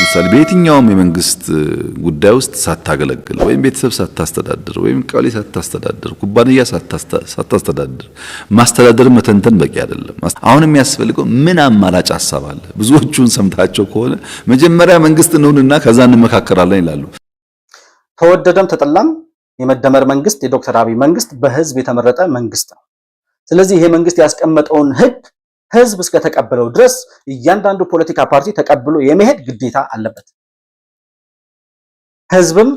ምሳሌ በየትኛውም የመንግስት ጉዳይ ውስጥ ሳታገለግል ወይም ቤተሰብ ሳታስተዳድር ወይም ቀበሌ ሳታስተዳድር ኩባንያ ሳታስተዳድር ማስተዳደር መተንተን በቂ አይደለም። አሁን የሚያስፈልገው ምን አማራጭ ሐሳብ አለ? ብዙዎቹን ሰምታቸው ከሆነ መጀመሪያ መንግስት እንሁንና ከዛ እንመካከራለን ይላሉ። ተወደደም ተጠላም የመደመር መንግስት የዶክተር አብይ መንግስት በህዝብ የተመረጠ መንግስት ነው። ስለዚህ ይሄ መንግስት ያስቀመጠውን ህግ ህዝብ እስከተቀበለው ድረስ እያንዳንዱ ፖለቲካ ፓርቲ ተቀብሎ የመሄድ ግዴታ አለበት። ህዝብም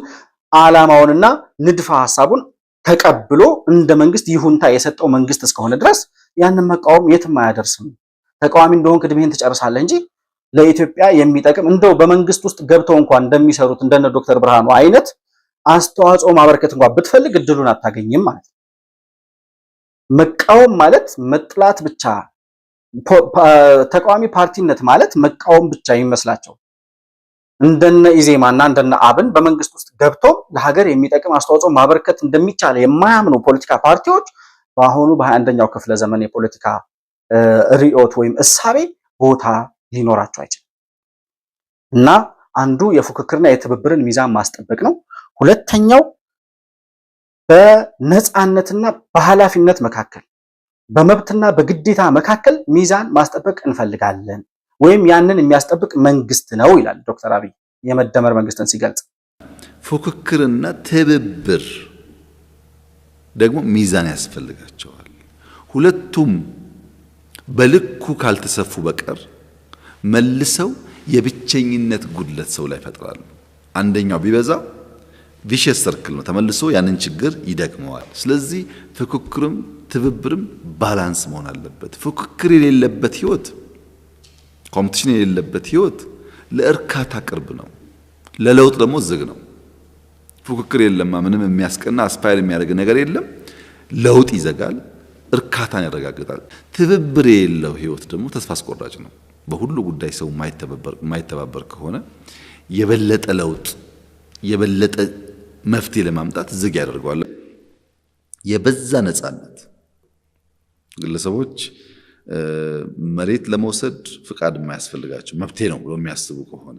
ዓላማውንና ንድፈ ሐሳቡን ተቀብሎ እንደ መንግስት ይሁንታ የሰጠው መንግስት እስከሆነ ድረስ ያንን መቃወም የትም አያደርስም። ተቃዋሚ እንደሆንክ እድሜህን ትጨርሳለህ እንጂ ለኢትዮጵያ የሚጠቅም እንደው በመንግስት ውስጥ ገብተው እንኳን እንደሚሰሩት እንደነ ዶክተር ብርሃኑ አይነት አስተዋጽኦ ማበርከት እንኳን ብትፈልግ እድሉን አታገኝም ማለት ነው። መቃወም ማለት መጥላት ብቻ ተቃዋሚ ፓርቲነት ማለት መቃወም ብቻ ይመስላቸው እንደነ ኢዜማና እንደነ አብን በመንግስት ውስጥ ገብቶ ለሀገር የሚጠቅም አስተዋጽኦ ማበርከት እንደሚቻል የማያምኑ ፖለቲካ ፓርቲዎች በአሁኑ በ21ኛው ክፍለ ዘመን የፖለቲካ ርዕዮት ወይም እሳቤ ቦታ ሊኖራቸው አይችልም እና አንዱ የፉክክርና የትብብርን ሚዛን ማስጠበቅ ነው። ሁለተኛው በነፃነትና በኃላፊነት መካከል በመብትና በግዴታ መካከል ሚዛን ማስጠበቅ እንፈልጋለን ወይም ያንን የሚያስጠብቅ መንግስት ነው ይላል ዶክተር አብይ የመደመር መንግስትን ሲገልጽ። ፉክክርና ትብብር ደግሞ ሚዛን ያስፈልጋቸዋል። ሁለቱም በልኩ ካልተሰፉ በቀር መልሰው የብቸኝነት ጉድለት ሰው ላይ ይፈጥራሉ። አንደኛው ቢበዛ ቪሸስ ሰርክል ነው፣ ተመልሶ ያንን ችግር ይደግመዋል። ስለዚህ ፉክክርም ትብብርም ባላንስ መሆን አለበት። ፉክክር የሌለበት ህይወት፣ ኮምፒቲሽን የሌለበት ህይወት ለእርካታ ቅርብ ነው፣ ለለውጥ ደግሞ ዝግ ነው። ፉክክር የለማ ምንም የሚያስቀና አስፓየር የሚያደርግ ነገር የለም። ለውጥ ይዘጋል፣ እርካታን ያረጋግጣል። ትብብር የሌለው ህይወት ደግሞ ተስፋ አስቆራጭ ነው። በሁሉ ጉዳይ ሰው የማይተባበር ከሆነ የበለጠ ለውጥ የበለጠ መፍትሄ ለማምጣት ዝግ ያደርገዋል። የበዛ ነፃነት ግለሰቦች መሬት ለመውሰድ ፍቃድ የማያስፈልጋቸው መብቴ ነው ብሎ የሚያስቡ ከሆነ፣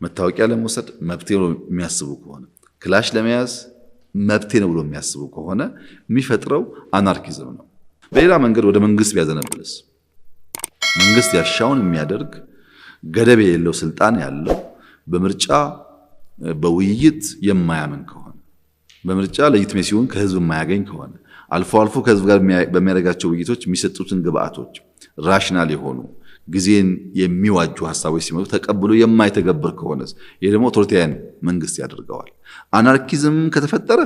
መታወቂያ ለመውሰድ መብቴ ነው የሚያስቡ ከሆነ፣ ክላሽ ለመያዝ መብቴ ነው ብሎ የሚያስቡ ከሆነ የሚፈጥረው አናርኪዝም ነው። በሌላ መንገድ ወደ መንግስት ቢያዘነብልስ፣ መንግስት ያሻውን የሚያደርግ ገደብ የሌለው ስልጣን ያለው በምርጫ በውይይት የማያምን ከሆነ፣ በምርጫ ለጂቲሜሲውን ከህዝብ የማያገኝ ከሆነ፣ አልፎ አልፎ ከህዝብ ጋር በሚያደርጋቸው ውይይቶች የሚሰጡትን ግብአቶች ራሽናል የሆኑ ጊዜን የሚዋጁ ሀሳቦች ሲመጡ ተቀብሎ የማይተገበር ከሆነ ይሄ ደግሞ ኦቶሪታሪያን መንግስት ያደርገዋል። አናርኪዝም ከተፈጠረ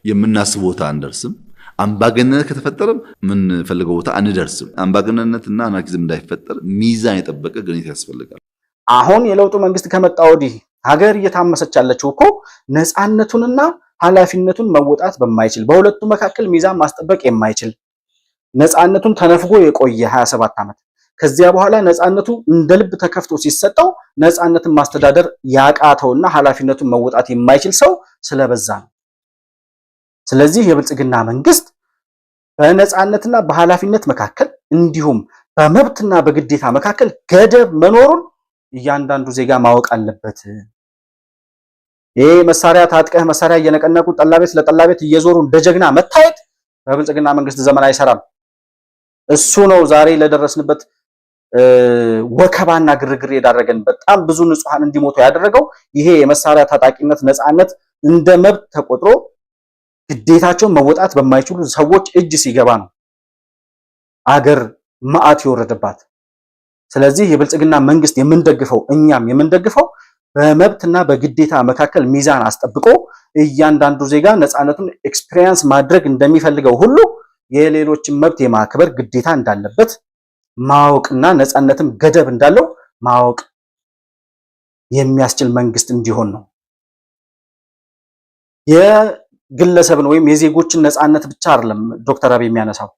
የምናስበው ቦታ አንደርስም። አምባገነንነት ከተፈጠረ የምንፈልገው ቦታ አንደርስም። አምባገነንነትና አናርኪዝም እንዳይፈጠር ሚዛን የጠበቀ ግንኙነት ያስፈልጋል። አሁን የለውጡ መንግስት ከመጣ ወዲህ ሀገር እየታመሰች ያለችው እኮ ነፃነቱንና ኃላፊነቱን መወጣት በማይችል በሁለቱ መካከል ሚዛን ማስጠበቅ የማይችል ነፃነቱን ተነፍጎ የቆየ 27 ዓመት ከዚያ በኋላ ነፃነቱ እንደ ልብ ተከፍቶ ሲሰጠው ነፃነትን ማስተዳደር ያቃተውና ኃላፊነቱን መወጣት የማይችል ሰው ስለበዛ ነው። ስለዚህ የብልጽግና መንግስት በነፃነትና በኃላፊነት መካከል እንዲሁም በመብትና በግዴታ መካከል ገደብ መኖሩን እያንዳንዱ ዜጋ ማወቅ አለበት። ይሄ መሳሪያ ታጥቀህ መሳሪያ እየነቀነቁ ጠላቤት ለጠላቤት እየዞሩ እንደ ጀግና መታየት በብልጽግና መንግስት ዘመን አይሰራም። እሱ ነው ዛሬ ለደረስንበት ወከባና ግርግር የዳረገን። በጣም ብዙ ንጹሃን እንዲሞቱ ያደረገው ይሄ የመሳሪያ ታጣቂነት ነፃነት እንደ መብት ተቆጥሮ ግዴታቸውን መወጣት በማይችሉ ሰዎች እጅ ሲገባ ነው አገር መዓት የወረደባት። ስለዚህ የብልጽግና መንግስት የምንደግፈው እኛም የምንደግፈው በመብትና በግዴታ መካከል ሚዛን አስጠብቆ እያንዳንዱ ዜጋ ነፃነቱን ኤክስፒሪየንስ ማድረግ እንደሚፈልገው ሁሉ የሌሎችን መብት የማክበር ግዴታ እንዳለበት ማወቅና ነፃነትም ገደብ እንዳለው ማወቅ የሚያስችል መንግስት እንዲሆን ነው። የግለሰብን ወይም የዜጎችን ነፃነት ብቻ አይደለም ዶክተር አብይ የሚያነሳው።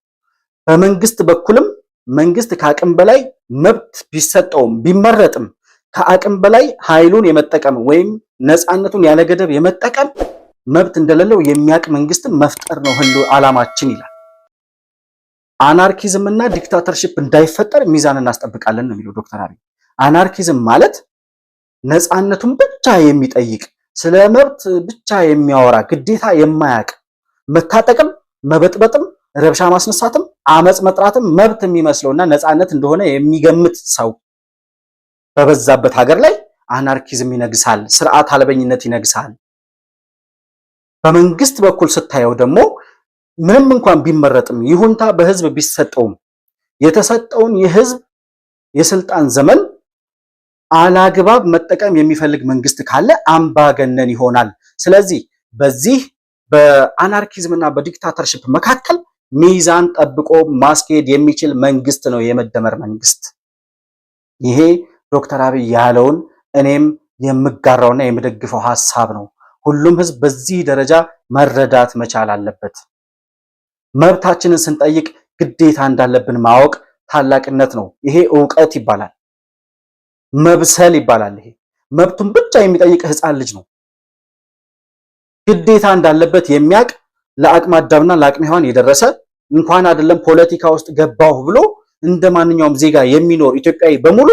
በመንግስት በኩልም መንግስት ከአቅም በላይ መብት ቢሰጠውም ቢመረጥም ከአቅም በላይ ኃይሉን የመጠቀም ወይም ነፃነቱን ያለ ገደብ የመጠቀም መብት እንደሌለው የሚያውቅ መንግስትን መፍጠር ነው ዓላማችን ይላል። አናርኪዝም እና ዲክታተርሺፕ እንዳይፈጠር ሚዛን እናስጠብቃለን ነው የሚለው ዶክተር አብይ። አናርኪዝም ማለት ነፃነቱን ብቻ የሚጠይቅ ስለ መብት ብቻ የሚያወራ ግዴታ የማያውቅ መታጠቅም መበጥበጥም ረብሻ ማስነሳትም አመጽ መጥራትም መብት የሚመስለውና ነፃነት እንደሆነ የሚገምት ሰው በበዛበት ሀገር ላይ አናርኪዝም ይነግሳል፣ ስርዓት አልበኝነት ይነግሳል። በመንግስት በኩል ስታየው ደግሞ ምንም እንኳን ቢመረጥም ይሁንታ በህዝብ ቢሰጠውም የተሰጠውን የህዝብ የስልጣን ዘመን አላግባብ መጠቀም የሚፈልግ መንግስት ካለ አምባገነን ይሆናል። ስለዚህ በዚህ በአናርኪዝምና በዲክታተርሺፕ መካከል ሚዛን ጠብቆ ማስኬድ የሚችል መንግስት ነው የመደመር መንግስት። ይሄ ዶክተር አብይ ያለውን እኔም የምጋራውና የምደግፈው ሐሳብ ነው። ሁሉም ህዝብ በዚህ ደረጃ መረዳት መቻል አለበት። መብታችንን ስንጠይቅ ግዴታ እንዳለብን ማወቅ ታላቅነት ነው። ይሄ ዕውቀት ይባላል፣ መብሰል ይባላል። ይሄ መብቱን ብቻ የሚጠይቅ ሕፃን ልጅ ነው። ግዴታ እንዳለበት የሚያውቅ ለአቅመ አዳምና ለአቅመ ሔዋን የደረሰ እንኳን አይደለም ፖለቲካ ውስጥ ገባሁ ብሎ እንደ ማንኛውም ዜጋ የሚኖር ኢትዮጵያዊ በሙሉ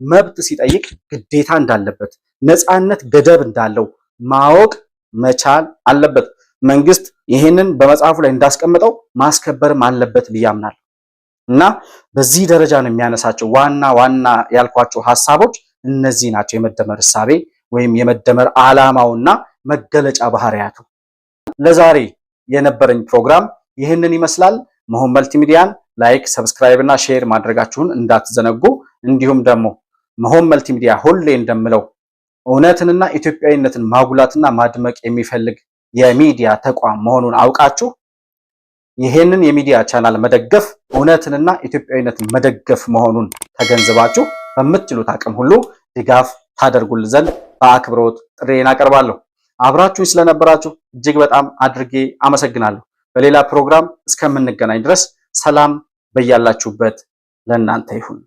መብት ሲጠይቅ ግዴታ እንዳለበት፣ ነፃነት ገደብ እንዳለው ማወቅ መቻል አለበት። መንግስት ይሄንን በመጽሐፉ ላይ እንዳስቀምጠው ማስከበርም አለበት ብዬ አምናለሁ። እና በዚህ ደረጃ ነው የሚያነሳቸው ዋና ዋና ያልኳቸው ሐሳቦች እነዚህ ናቸው። የመደመር እሳቤ ወይም የመደመር ዓላማውና መገለጫ ባህሪያቱ። ለዛሬ የነበረኝ ፕሮግራም ይህንን ይመስላል። መሆን መልቲሚዲያን ላይክ፣ ሰብስክራይብ እና ሼር ማድረጋችሁን እንዳትዘነጉ። እንዲሁም ደግሞ መሆን መልቲሚዲያ ሁሌ እንደምለው እውነትንና ኢትዮጵያዊነትን ማጉላትና ማድመቅ የሚፈልግ የሚዲያ ተቋም መሆኑን አውቃችሁ ይሄንን የሚዲያ ቻናል መደገፍ እውነትንና ኢትዮጵያዊነትን መደገፍ መሆኑን ተገንዝባችሁ በምትችሉት አቅም ሁሉ ድጋፍ ታደርጉልን ዘንድ በአክብሮት ጥሬን አቀርባለሁ። አብራችሁኝ ስለነበራችሁ እጅግ በጣም አድርጌ አመሰግናለሁ። በሌላ ፕሮግራም እስከምንገናኝ ድረስ ሰላም በያላችሁበት ለእናንተ ይሁን።